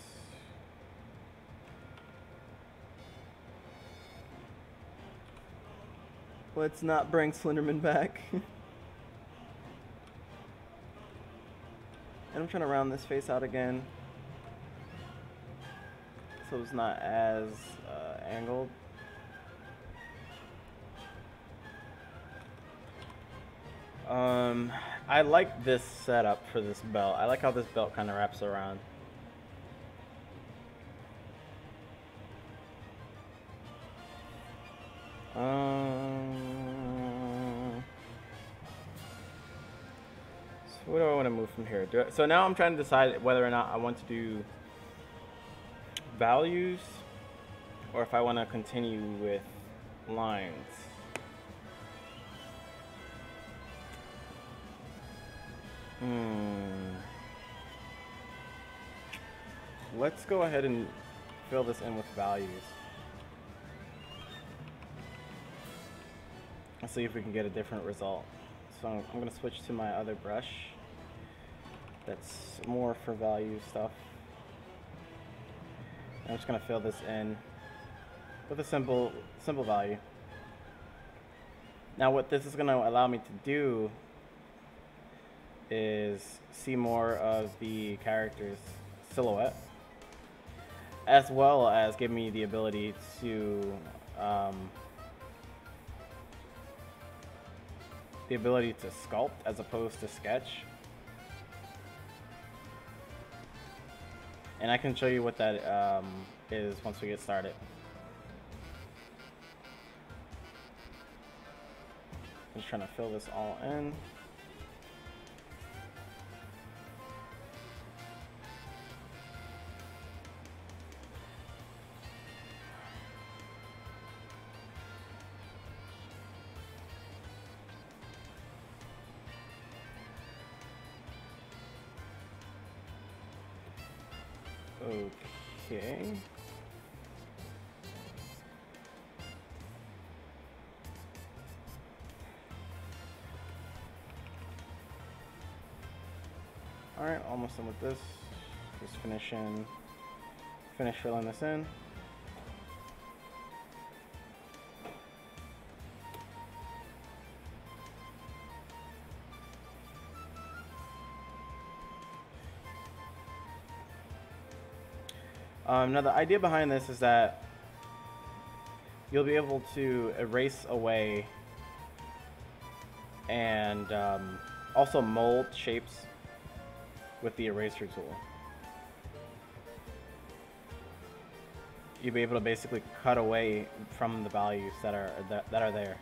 Let's not bring Slenderman back. And I'm trying to round this face out again, so it's not as angled. I like this setup for this belt. I like how this belt kind of wraps around. So where do I want to move from here? So now I'm trying to decide whether or not I want to do values or if I want to continue with lines. Let's go ahead and fill this in with values. Let's see if we can get a different result. So I'm going to switch to my other brush that's more for value stuff. I'm just going to fill this in with a simple value. Now what this is going to allow me to do is see more of the character's silhouette, as well as give me the ability to sculpt as opposed to sketch. And I can show you what that is once we get started. I'm just trying to fill this all in. Okay. Alright, almost done with this. Just finish filling this in. Now the idea behind this is that you'll be able to erase away and also mold shapes with the eraser tool. You'll be able to basically cut away from the values that are there,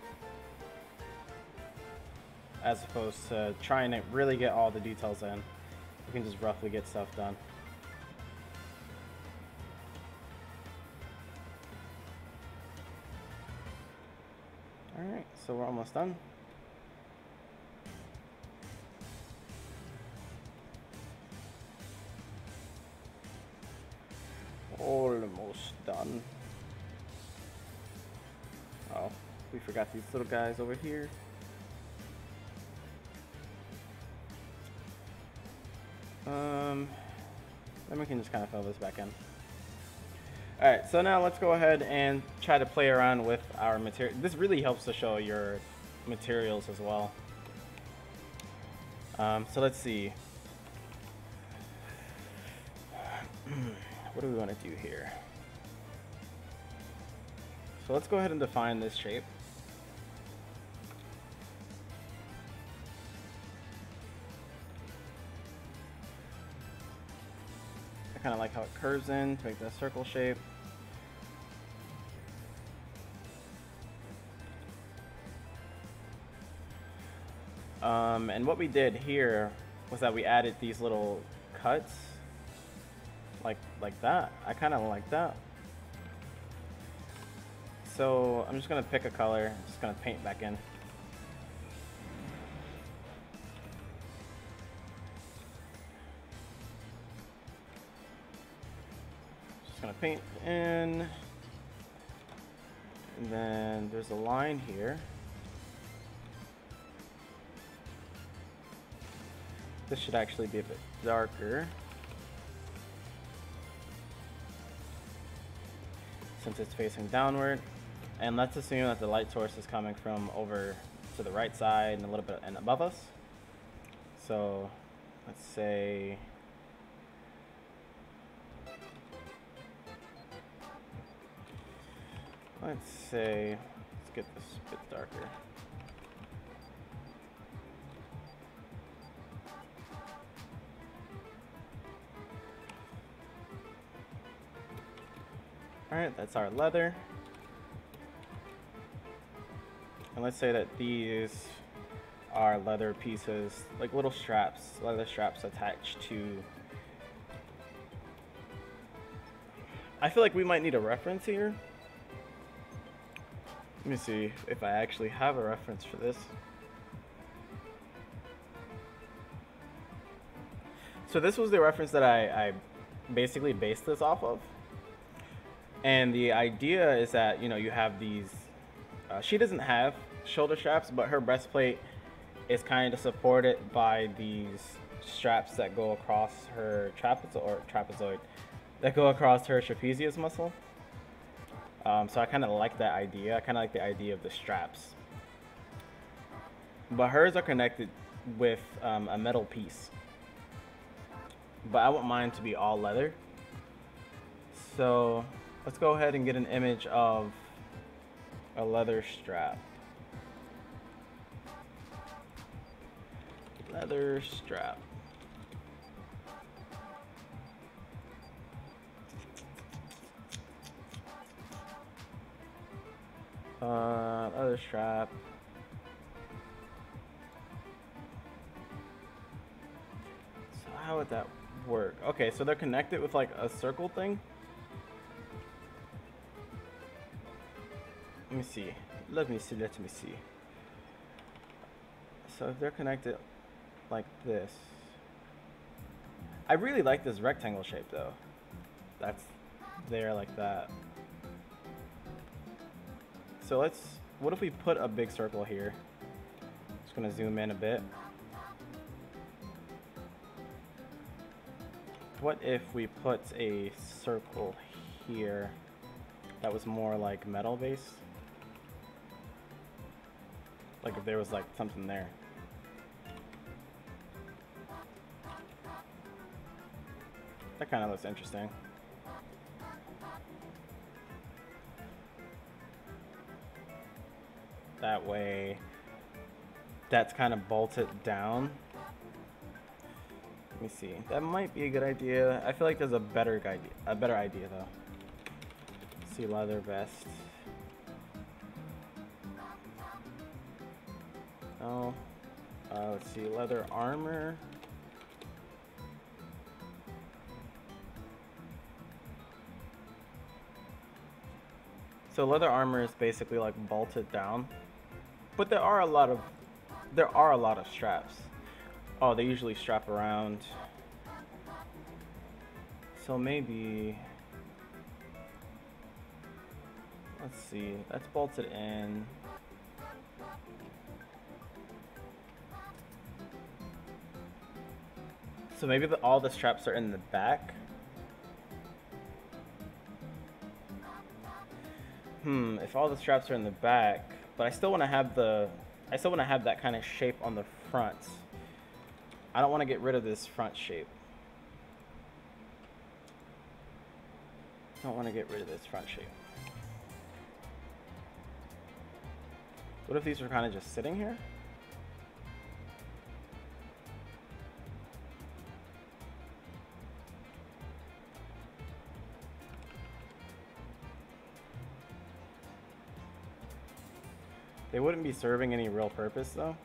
as opposed to trying to really get all the details in. You can just roughly get stuff done. Alright, so we're almost done. Almost done. Oh, we forgot these little guys over here. Then we can just kind of fill this back in. Alright, so now let's go ahead and try to play around with our material. This really helps to show your materials as well. So let's see. What do we want to do here? So let's go ahead and define this shape. I kind of like how it curves in to make that circle shape. And what we did here was that we added these little cuts like that. I kind of like that. So I'm just gonna pick a color, just gonna paint back in. Just gonna paint in, and then there's a line here. This should actually be a bit darker, since it's facing downward. And let's assume that the light source is coming from over to the right side and a little bit and above us. So let's say let's get this a bit darker. Alright, that's our leather. And let's say that these are leather pieces, like little straps, leather straps attached to... I feel like we might need a reference here. Let me see if I actually have a reference for this. So this was the reference that I basically based this off of. And the idea is that, you know, you have these, she doesn't have shoulder straps, but her breastplate is kind of supported by these straps that go across her trapezoid, that go across her trapezius muscle. So I kind of like that idea. I kind of like the idea of the straps. But hers are connected with a metal piece. But I want mine to be all leather. So let's go ahead and get an image of a leather strap. Leather strap. Leather strap. So how would that work? Okay, so they're connected with like a circle thing. Let me see. Let me see. So if they're connected like this. I really like this rectangle shape though. That's there like that. So what if we put a big circle here? Just gonna zoom in a bit. What if we put a circle here that was more like metal based? Like if there was like something there. That kind of looks interesting. That way, that's kind of bolted down. Let me see. That might be a good idea. I feel like there's a better idea though. Let's see, leather vest. Oh, let's see, leather armor. So leather armor is basically like bolted down, but there are a lot of straps. Oh, they usually strap around. So maybe, let's see, that's bolted in. So maybe all the straps are in the back. If all the straps are in the back, but I still want to have that kind of shape on the front. I don't want to get rid of this front shape. What if these were kind of just sitting here? They wouldn't be serving any real purpose though.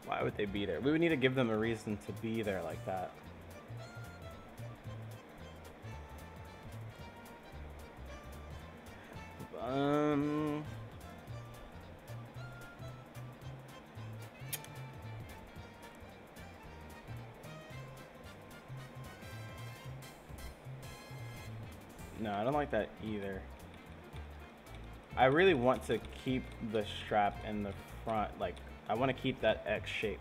Why would they be there? We would need to give them a reason to be there like that. No, I don't like that either. I really want to keep the strap in the front, like I want to keep that X shape.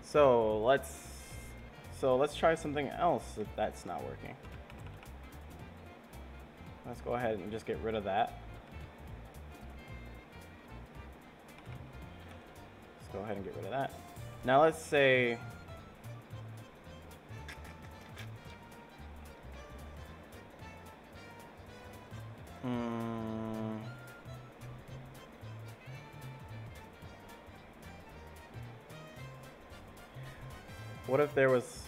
So let's try something else if that's not working. Let's go ahead and just get rid of that. Let's go ahead and get rid of that. Now let's say what if there was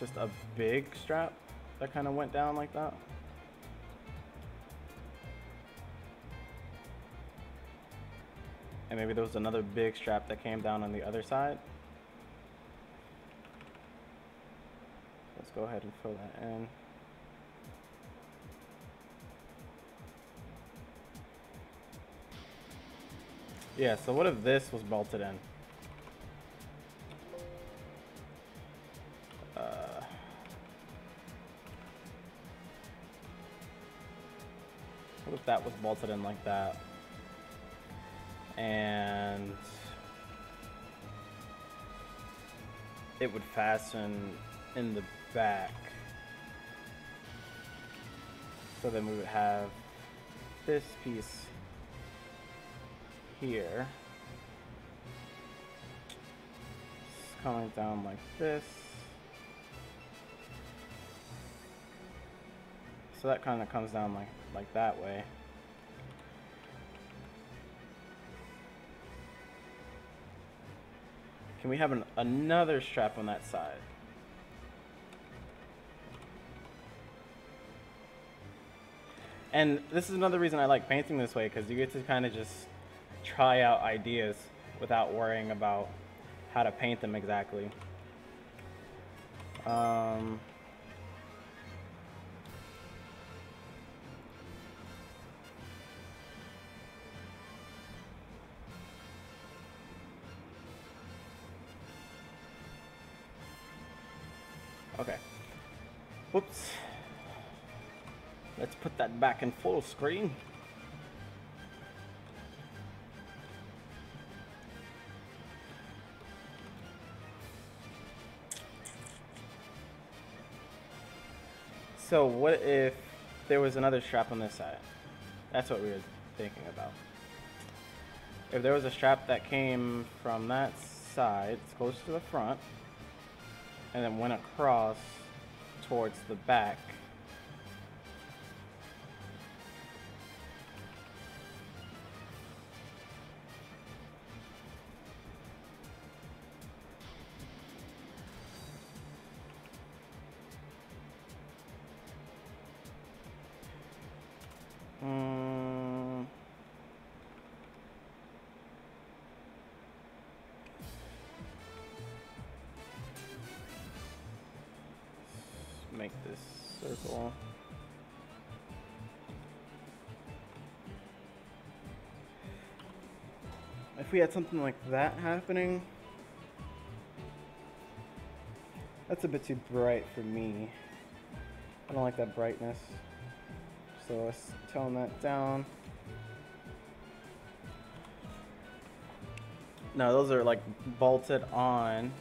just a big strap that kind of went down like that? And maybe there was another big strap that came down on the other side. Let's go ahead and fill that in. Yeah, so what if this was bolted in? What if that was bolted in like that? And it would fasten in the back. So then we would have this piece here. It's coming down like this. So that kind of comes down like that way. Can we have another strap on that side? And this is another reason I like painting this way, because you get to kind of just try out ideas without worrying about how to paint them exactly. Okay. Whoops. Let's put that back in full screen. So what if there was another strap on this side? That's what we were thinking about. If there was a strap that came from that side, it's close to the front, and then went across towards the back. Make this circle. If we had something like that happening, that's a bit too bright for me. I don't like that brightness. So let's tone that down. No, those are like bolted on.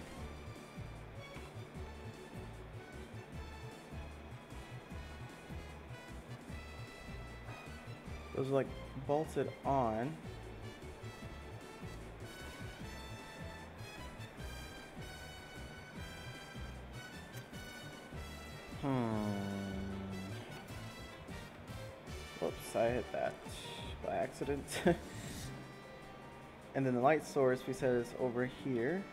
Those are like bolted on. Whoops, I hit that by accident. And then the light source we said is over here.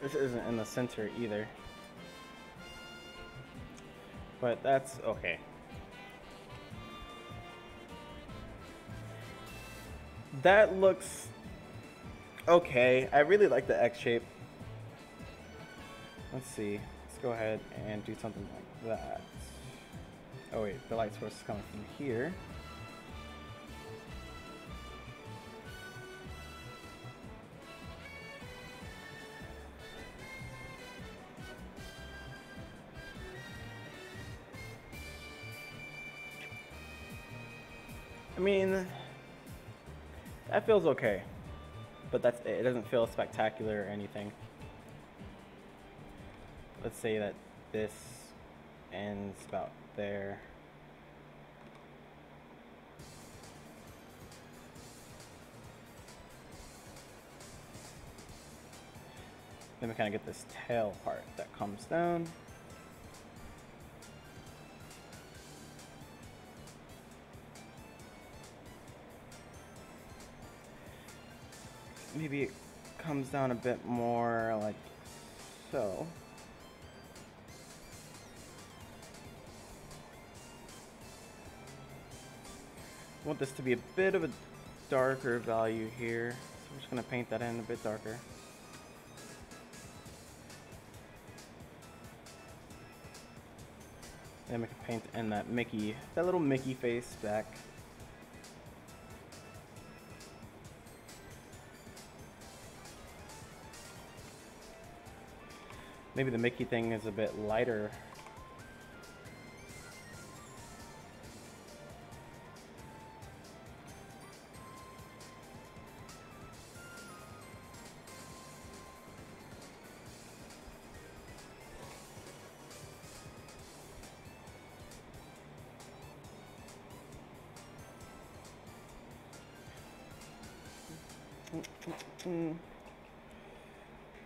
This isn't in the center either. But that's okay. That looks okay. I really like the X shape. Let's see. Let's go ahead and do something like that. Oh wait, the light source is coming from here. I mean, that feels okay, but it doesn't feel spectacular or anything. Let's say that this ends about there. Then we kind of get this tail part that comes down. Maybe it comes down a bit more like so. I want this to be a bit of a darker value here, so we're just going to paint that in a bit darker. Then we can paint in that Mickey, that little Mickey face back. Maybe the Mickey thing is a bit lighter.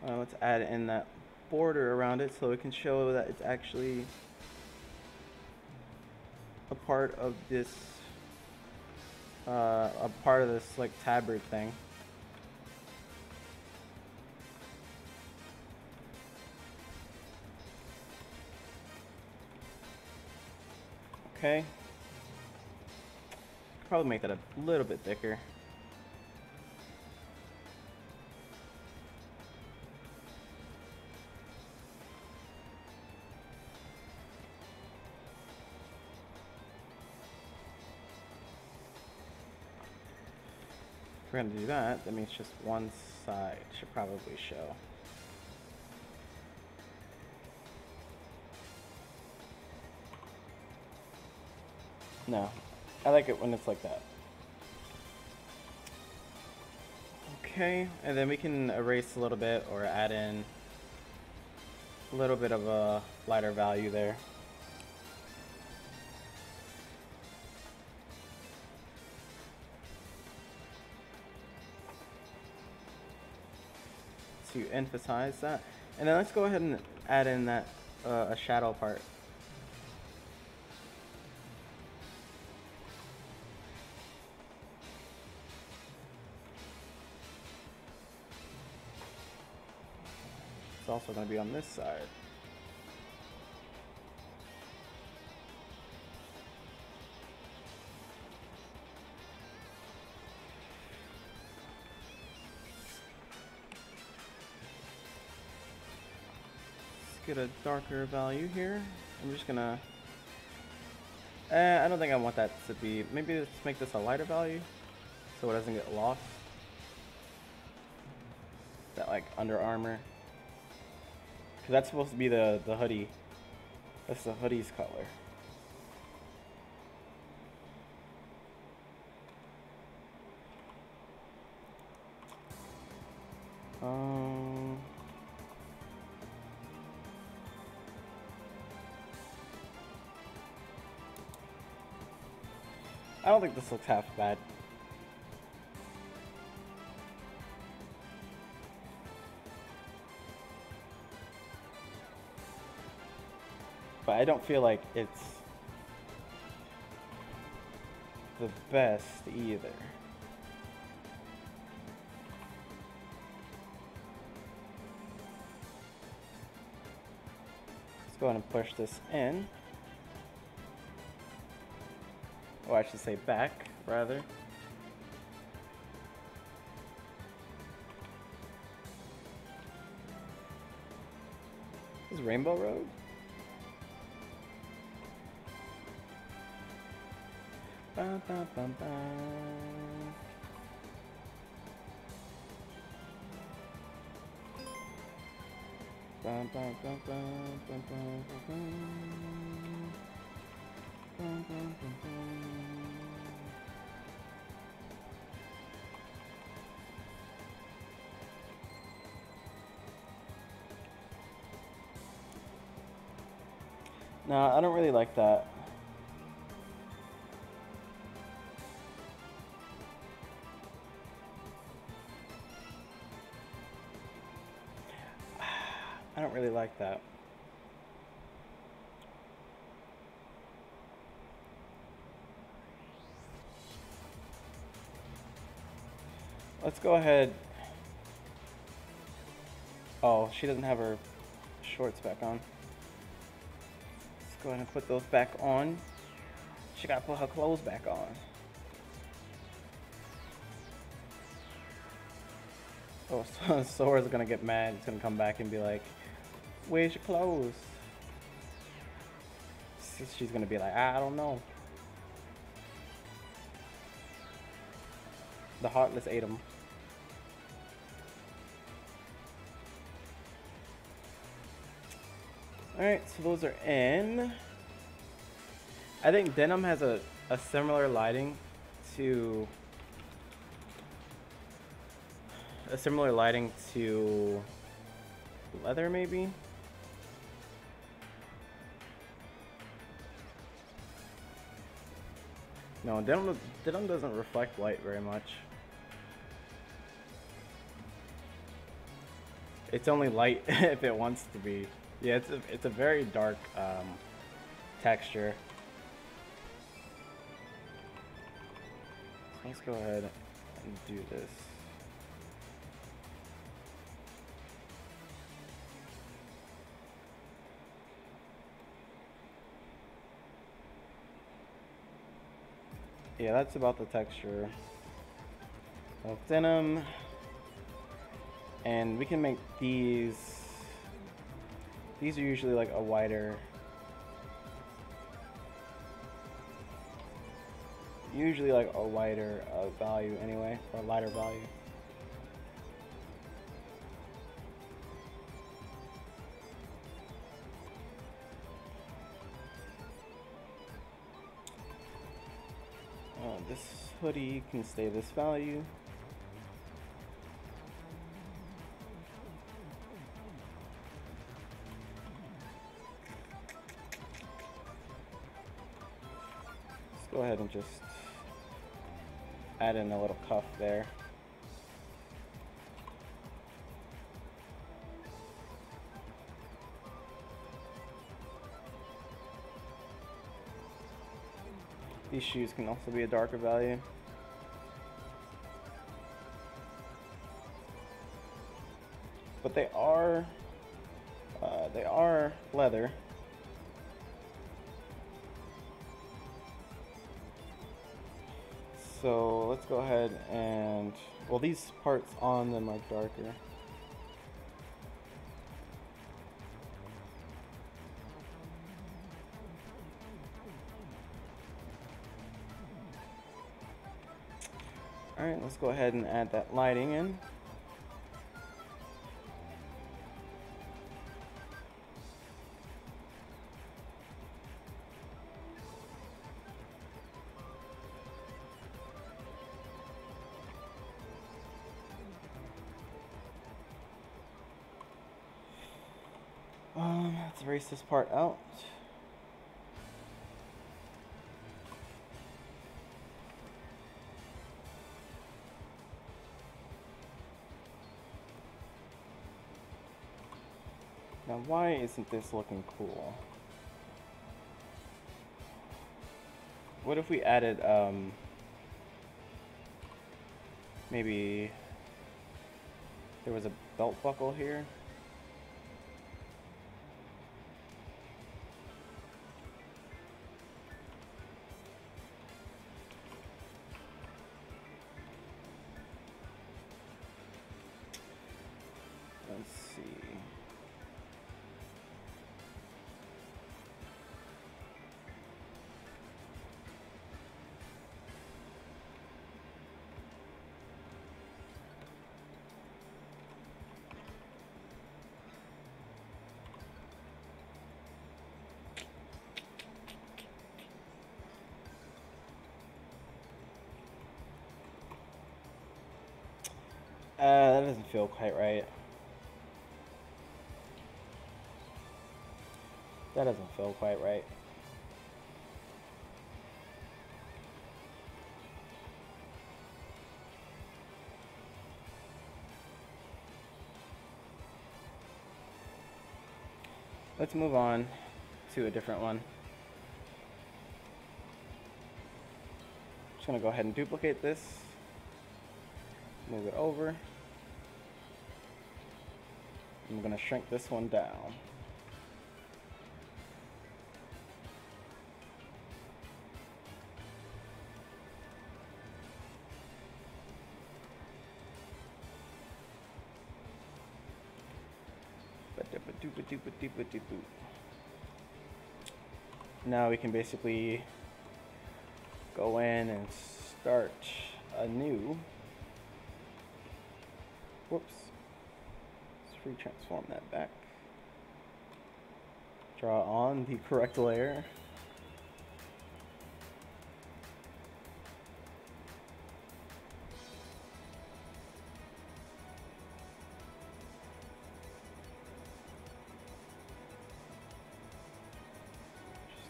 Let's add in that border around it so it can show that it's actually a part of this like tabard thing. Okay. Probably make that a little bit thicker. If we're gonna do that, that means just one side should probably show. No, I like it when it's like that. Okay, and then we can erase a little bit or add in a little bit of a lighter value there. To emphasize that. And then let's go ahead and add in that a shadow part. It's also going to be on this side. Get a darker value here. I'm just gonna I don't think I want that to be, maybe let's make this a lighter value so it doesn't get lost. That like Under Armour, because that's supposed to be the hoodie. That's the hoodie's color. I don't think this looks half bad. But I don't feel like it's the best either. Let's go ahead and push this in. Or I should say back, rather. This is Rainbow Road? Ba, ba, ba, ba. Ba, ba, ba, ba, ba, ba, ba. No, I don't really like that. I don't really like that. Let's go ahead. Oh, she doesn't have her shorts back on. Let's go ahead and put those back on. She gotta put her clothes back on. Oh, so Sora's gonna get mad. He's gonna come back and be like, "Where's your clothes?" She's gonna be like, "I don't know." The Heartless ate him. Alright, so those are in. I think denim has a similar lighting to leather, maybe. No, denim doesn't reflect light very much. It's only light if it wants to be. Yeah, it's a very dark texture. Let's go ahead and do this. Yeah, that's about the texture of denim. And we can make these are usually like a wider, value anyway, or a lighter value. This hoodie can stay this value. Let's go ahead and just add in a little cuff there. These shoes can also be a darker value. But they are leather. So let's go ahead and, well, these parts on them are darker. Alright, let's go ahead and add that lighting in. Let's erase this part out. Now, why isn't this looking cool? What if we added, maybe there was a belt buckle here? Let's see. That doesn't feel quite right. That doesn't feel quite right. Let's move on to a different one. Just gonna go ahead and duplicate this, move it over. I'm gonna shrink this one down. Now we can basically go in and start a new, whoops, let's free transform that back. Draw on the correct layer.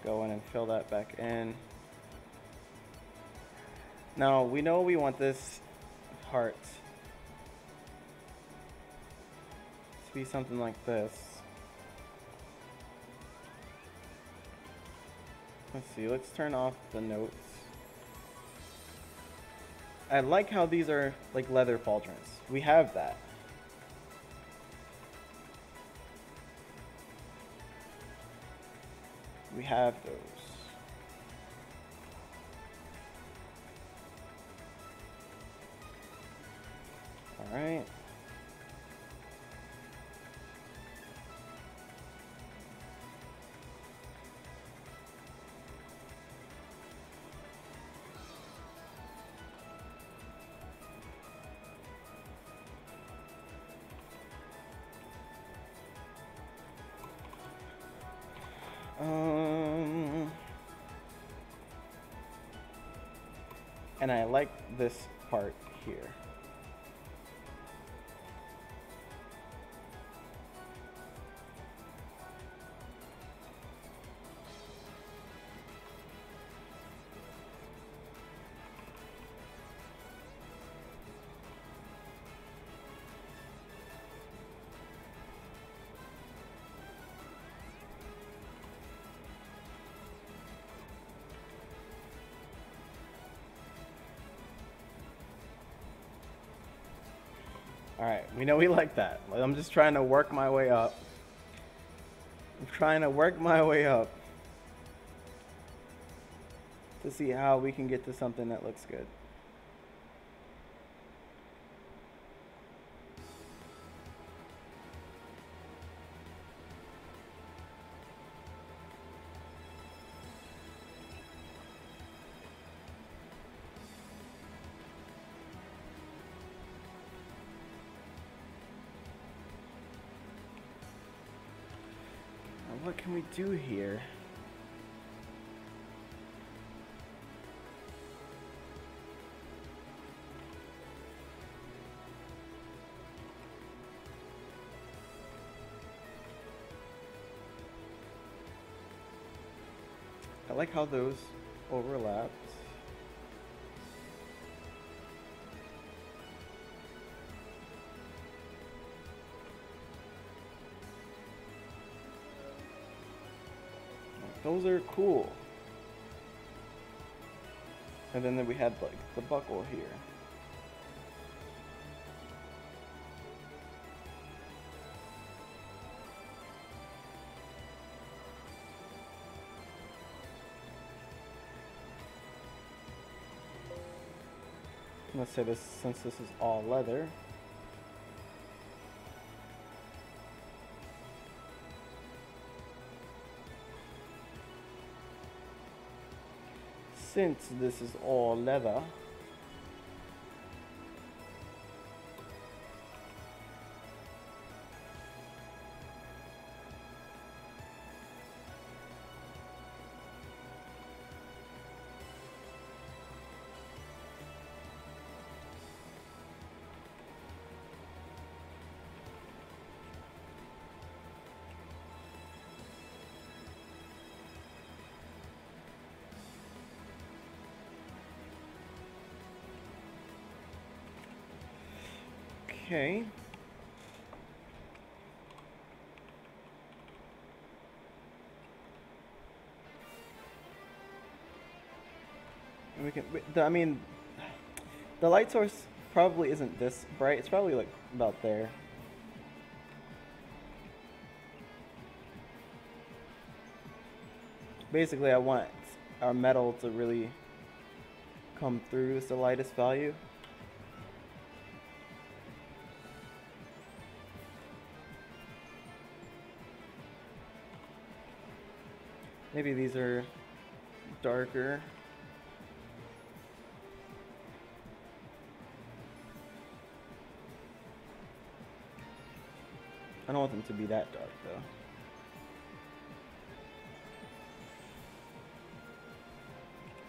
Go in and fill that back in. Now we know we want this heart to be something like this. Let's see, let's turn off the notes. I like how these are like leather pauldrons. We have that. We have those. All right. And I like this part here. Alright, we know we like that. I'm just trying to work my way up. I'm trying to work my way up to see how we can get to something that looks good. What can we do here? I like how those overlapped. Those are cool. And then we had like the buckle here. Let's say this, since this is all leather. Since this is all leather, Okay. And we can. I mean, the light source probably isn't this bright. It's probably like about there. Basically, I want our metal to really come through as the lightest value. Maybe these are darker. I don't want them to be that dark though.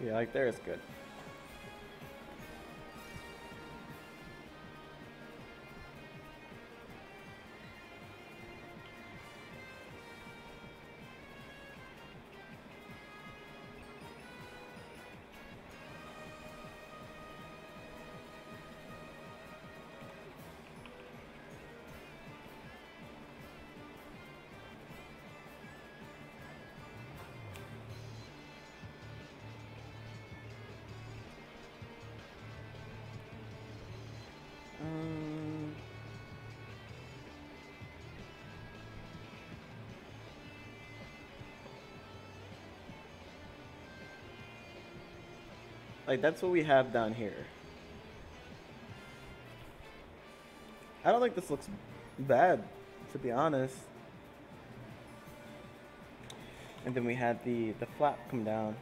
Yeah, like there is good. Like that's what we have down here. I don't think this looks bad, to be honest. And then we had the flap come down.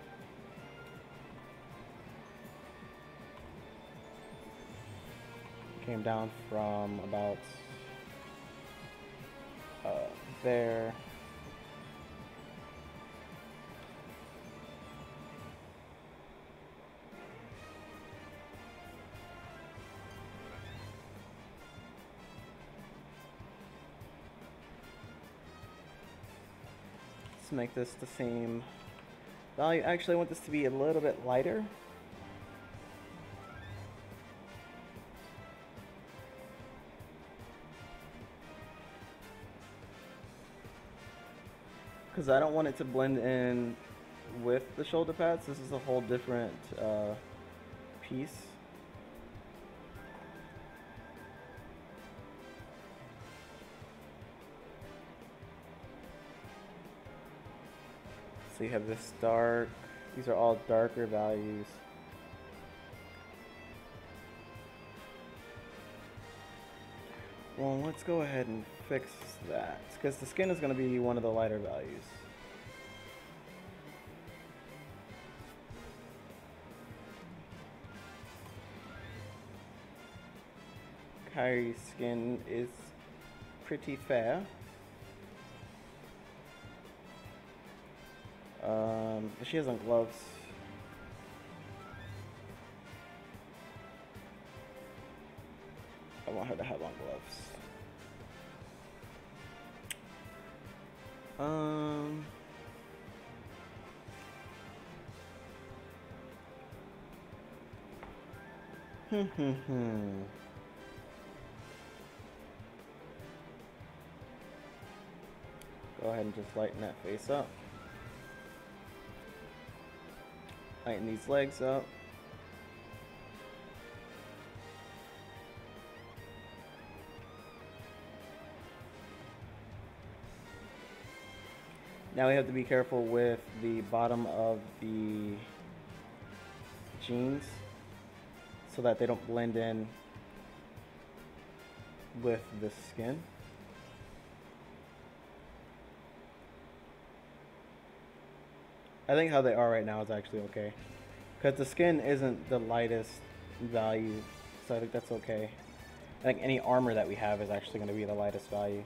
Came down from about there. Let's make this the same value. Actually, I want this to be a little bit lighter. Because I don't want it to blend in with the shoulder pads. This is a whole different piece. So you have this dark, these are all darker values. Well, let's go ahead and fix that, because the skin is going to be one of the lighter values. Kyrie's skin is pretty fair. She has on gloves. I want her to have on gloves. Go ahead and just lighten that face up. Lighten these legs up. Now we have to be careful with the bottom of the jeans so that they don't blend in with the skin. I think how they are right now is actually okay, because the skin isn't the lightest value, so I think that's okay. I think any armor that we have is actually going to be the lightest value.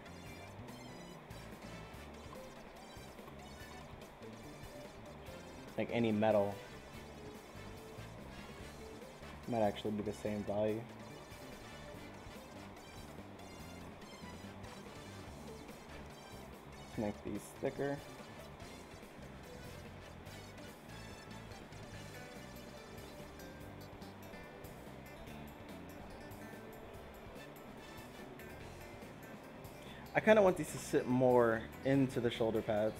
Like any metal might actually be the same value. Let's make these thicker. kind of want these to sit more into the shoulder pads.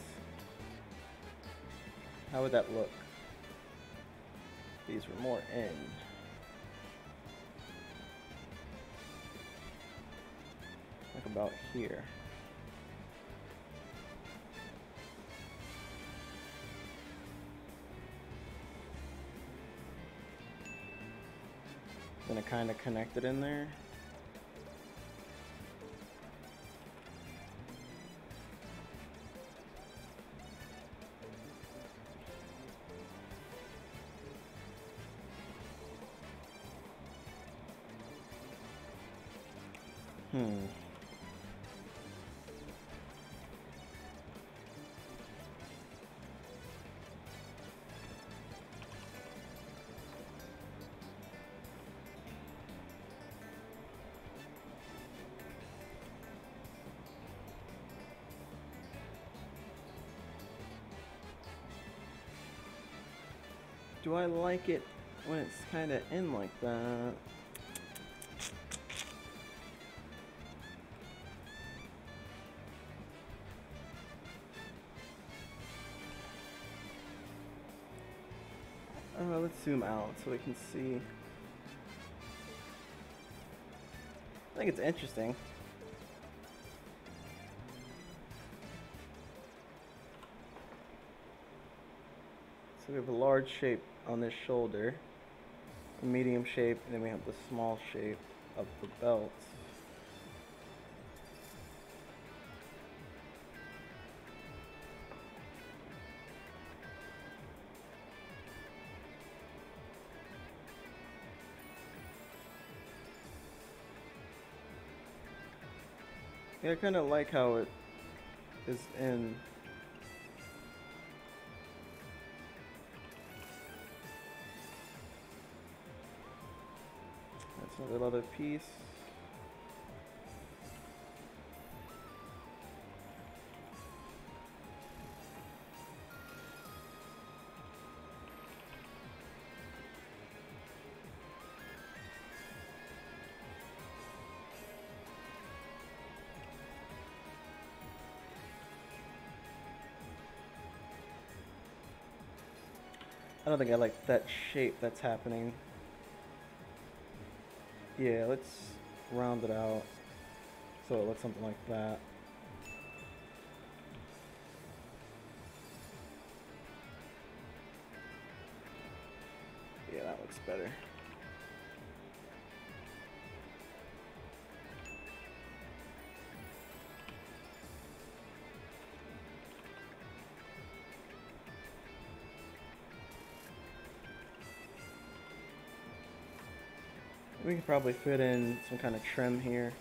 How would that look? These were more in. Like about here. Then it kind of connected in there. Do I like it when it's kind of in like that? Let's zoom out so we can see. I think it's interesting. So we have a large shape on this shoulder, a medium shape, and then we have the small shape of the belt. Yeah, I kind of like how it is in. That's a little other piece. I don't think I like that shape that's happening. Yeah, let's round it out so it looks something like that. Yeah, that looks better. We could probably fit in some kind of trim here.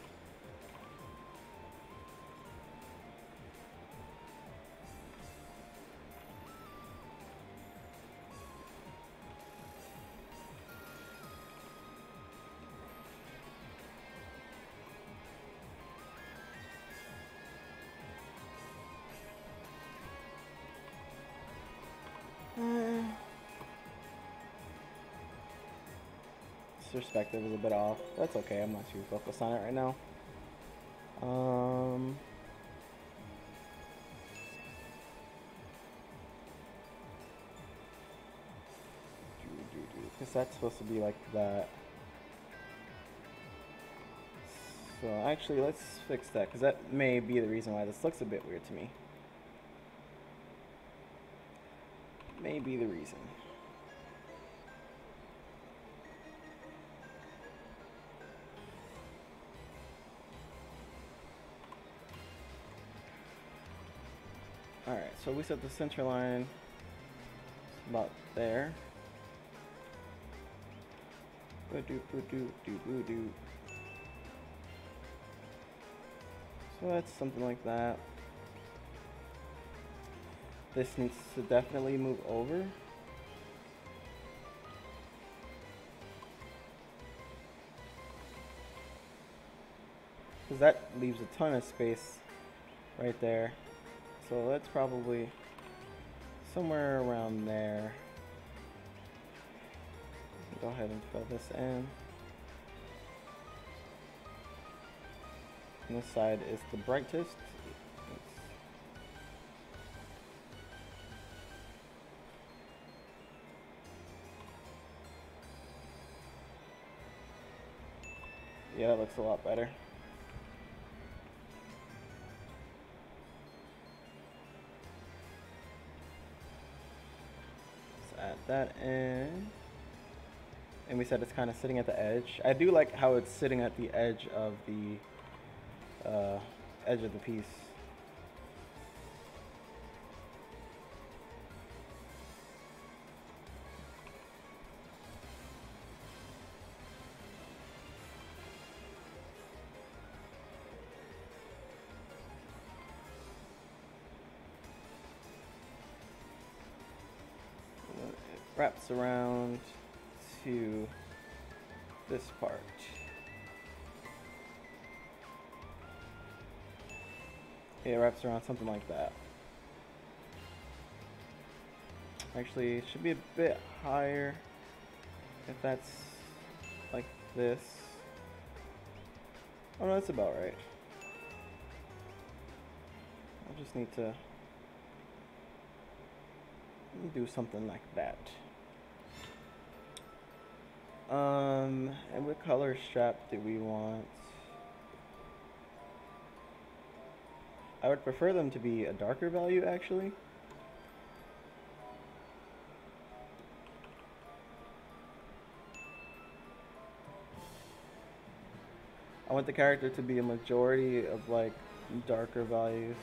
Perspective is a bit off. That's okay, I'm not too focused on it right now. Because that's supposed to be like that. So actually, let's fix that, because that may be the reason why this looks a bit weird to me. May be the reason. Alright, so we set the center line about there. So that's something like that. This needs to definitely move over. Because that leaves a ton of space right there. So that's probably somewhere around there. Go ahead and fill this in. And this side is the brightest. Yeah, that looks a lot better. Let's add that in. And we said it's kind of sitting at the edge. I do like how it's sitting at the edge of the piece. It wraps around to this part. It wraps around something like that. Actually, it should be a bit higher if that's like this. Oh no, that's about right. I just need to do something like that. And what color strap do we want? I would prefer them to be a darker value, actually. I want the character to be a majority of like darker values.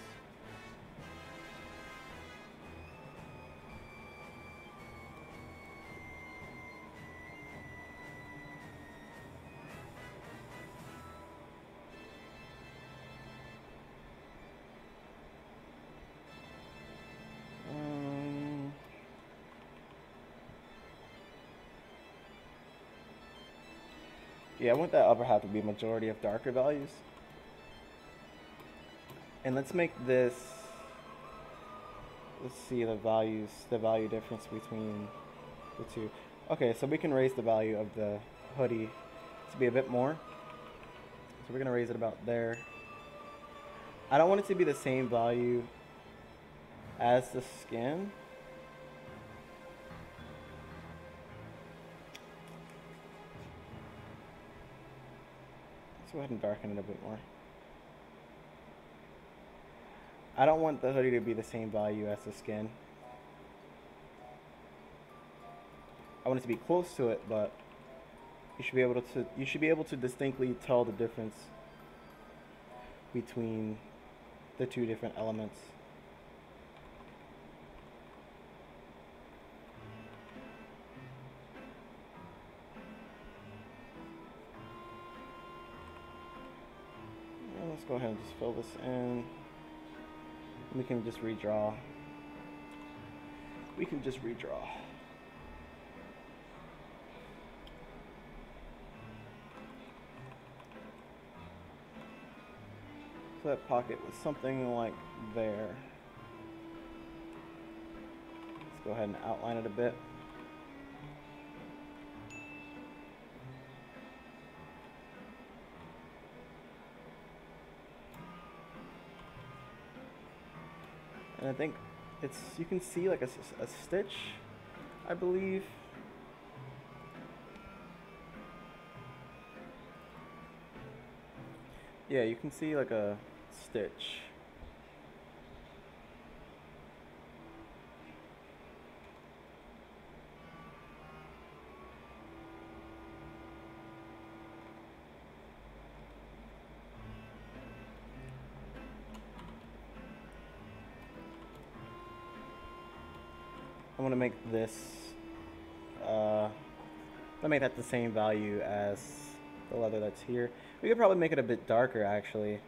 Yeah, I want that upper half to be a majority of darker values. And let's make this, let's see the value difference between the two. Okay, so we can raise the value of the hoodie to be a bit more. So we're gonna raise it about there. I don't want it to be the same value as the skin. Let's go ahead and darken it a bit more. I don't want the hoodie to be the same value as the skin. I want it to be close to it, but you should be able to distinctly tell the difference between the two different elements. Well, let's go ahead and just fill this in. We can just redraw. So that pocket was something like there. Let's go ahead and outline it a bit. And I think you can see like a stitch, I believe. Yeah, you can see like a stitch. I want to make this, I'll make that the same value as the leather that's here. We could probably make it a bit darker, actually.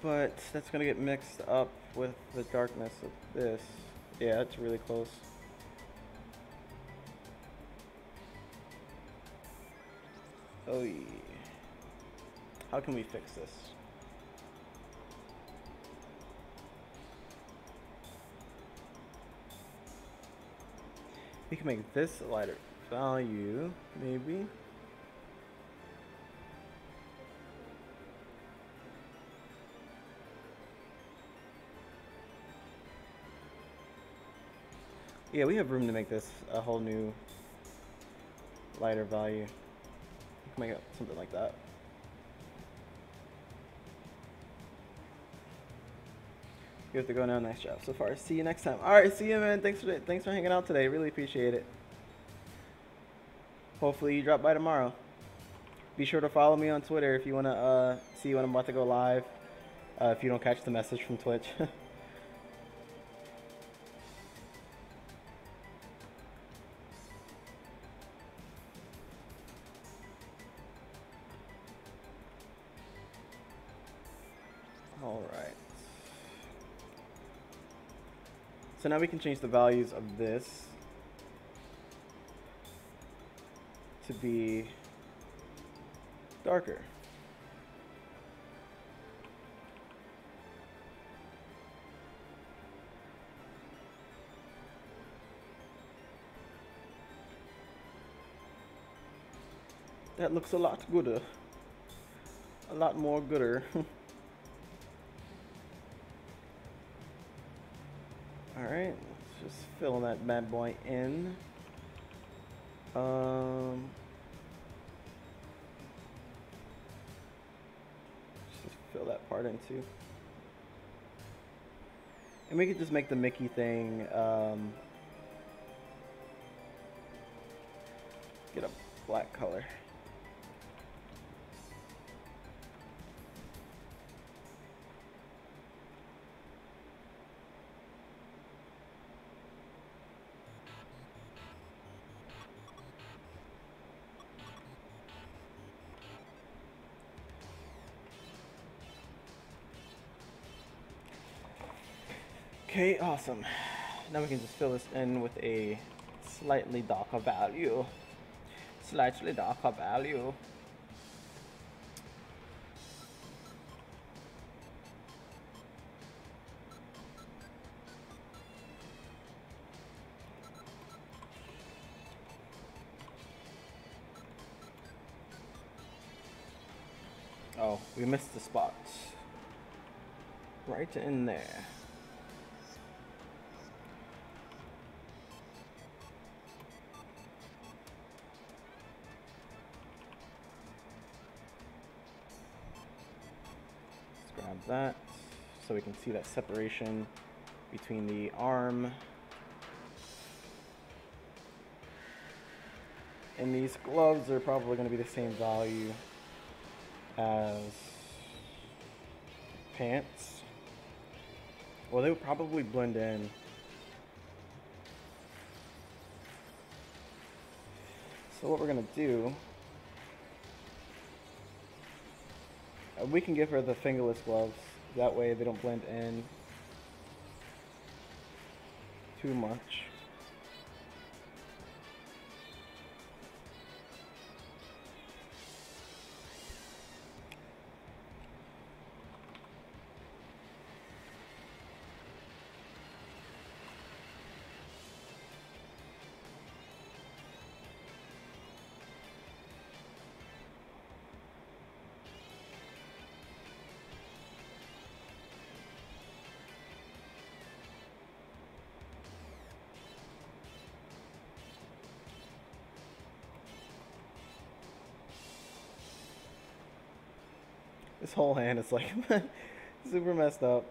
But that's going to get mixed up with the darkness of this. Yeah, it's really close. Oh yeah. How can we fix this? We can make this a lighter value, maybe. Yeah, we have room to make this a whole new lighter value. We can make it something like that. You have to go now. Nice job so far. See you next time. All right, see you, man. Thanks for hanging out today. Really appreciate it. Hopefully you drop by tomorrow. Be sure to follow me on Twitter if you want to see when I'm about to go live. If you don't catch the message from Twitch. All right. So now we can change the values of this to be darker. That looks a lot gooder. A lot more gooder. Alright, let's just fill that bad boy in. Just fill that part in too. And we could just make the Mickey thing, get a black color. Okay, awesome. Now we can just fill this in with a slightly darker value. Slightly darker value. Oh, we missed the spots. Right in there. Grab that so we can see that separation between the arm and these gloves are probably going to be the same value as pants. Well, they would probably blend in. So what we're going to do, we can give her the fingerless gloves. That way they don't blend in too much. This whole hand is like super messed up.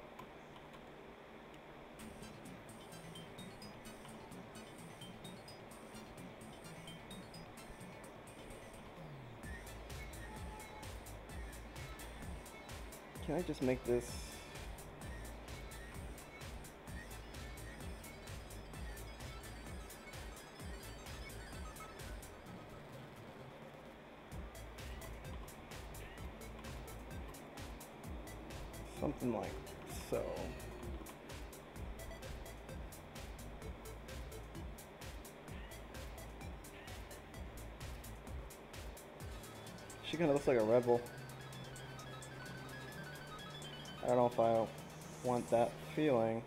Can I just make this? Something like so. She kind of looks like a rebel. I don't know if I want that feeling.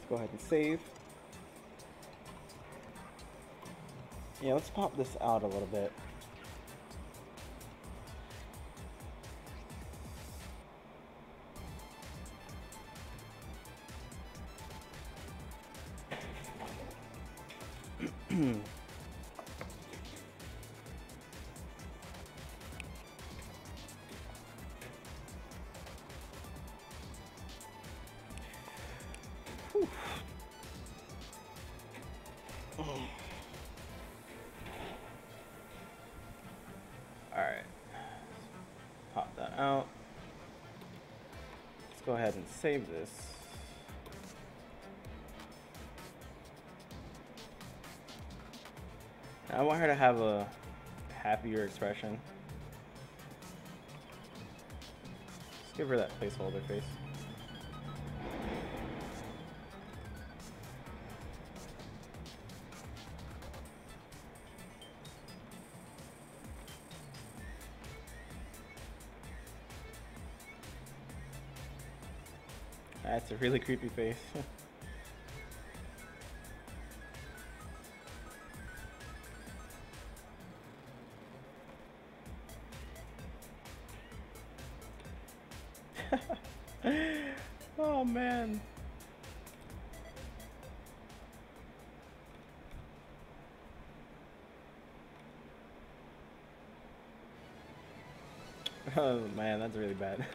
Go ahead and save. Yeah, let's pop this out a little bit. Alright, pop that out. Let's go ahead and save this. I want her to have a happier expression. Let's give her that placeholder face. That's a really creepy face. Oh man. Oh man, that's really bad.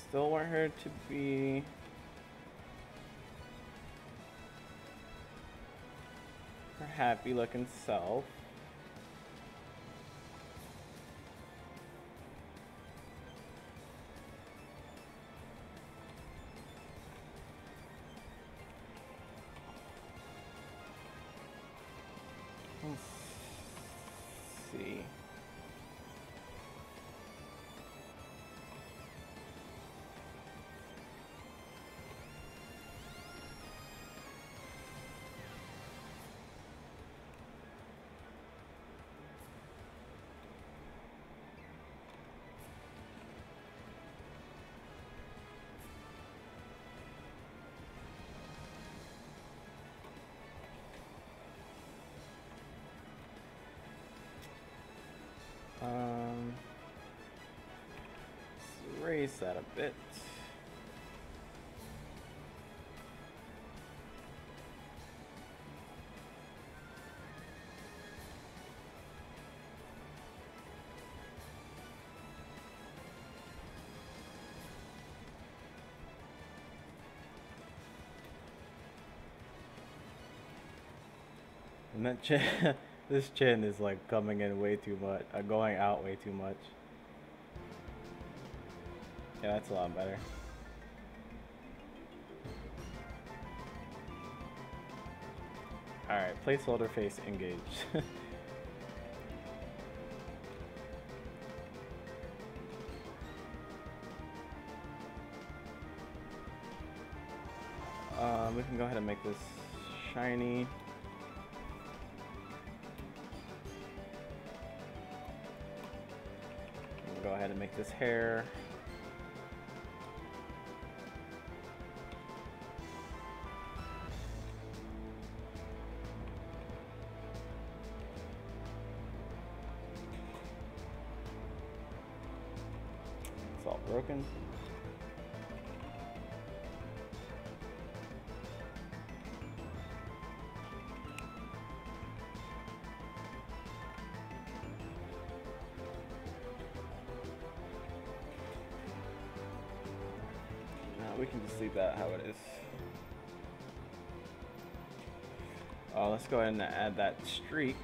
Still want her to be her happy looking self. Let's see. Let's raise that a bit. And that chin, this chin is like coming in way too much, going out way too much. Yeah, that's a lot better. Alright, placeholder face engaged. We can go ahead and make this shiny. Go ahead and make this hair. It's all broken. We can just leave that how it is. Let's go ahead and add that streak.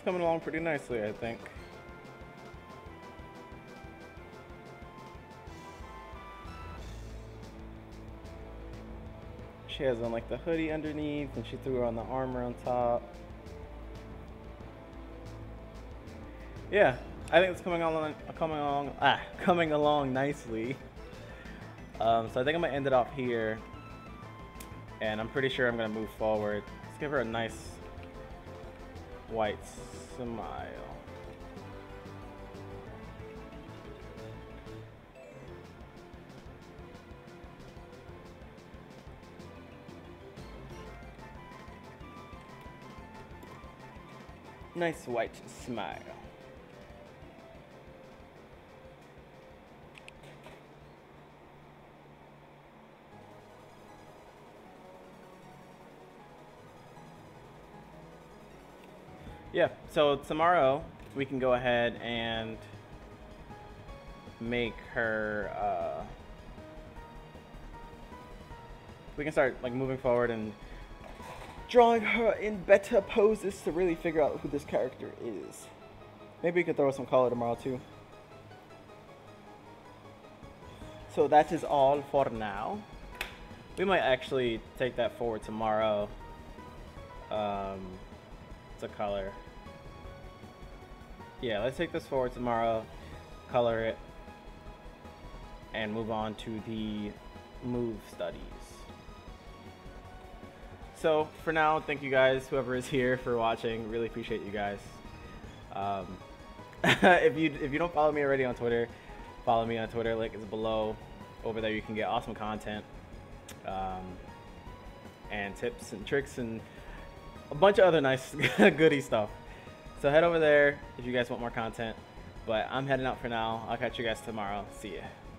coming along pretty nicely, I think. She has on like the hoodie underneath, and she threw on the armor on top. Yeah, I think it's coming along nicely. So I think I'm gonna end it off here, and I'm pretty sure I'm gonna move forward. Let's give her a nice white smile. Nice white smile. Yeah, so tomorrow we can go ahead and make her, we can start like moving forward and drawing her in better poses to really figure out who this character is. Maybe we could throw some color tomorrow too. So that is all for now. We might actually take that forward tomorrow to color. Yeah, let's take this forward tomorrow, color it, and move on to the move studies. So for now, thank you guys, whoever is here, for watching. Really appreciate you guys. If you don't follow me already on Twitter, follow me on Twitter. Link is below. Over there you can get awesome content, and tips and tricks and a bunch of other nice goody stuff. So head over there if you guys want more content. But I'm heading out for now. I'll catch you guys tomorrow. See ya.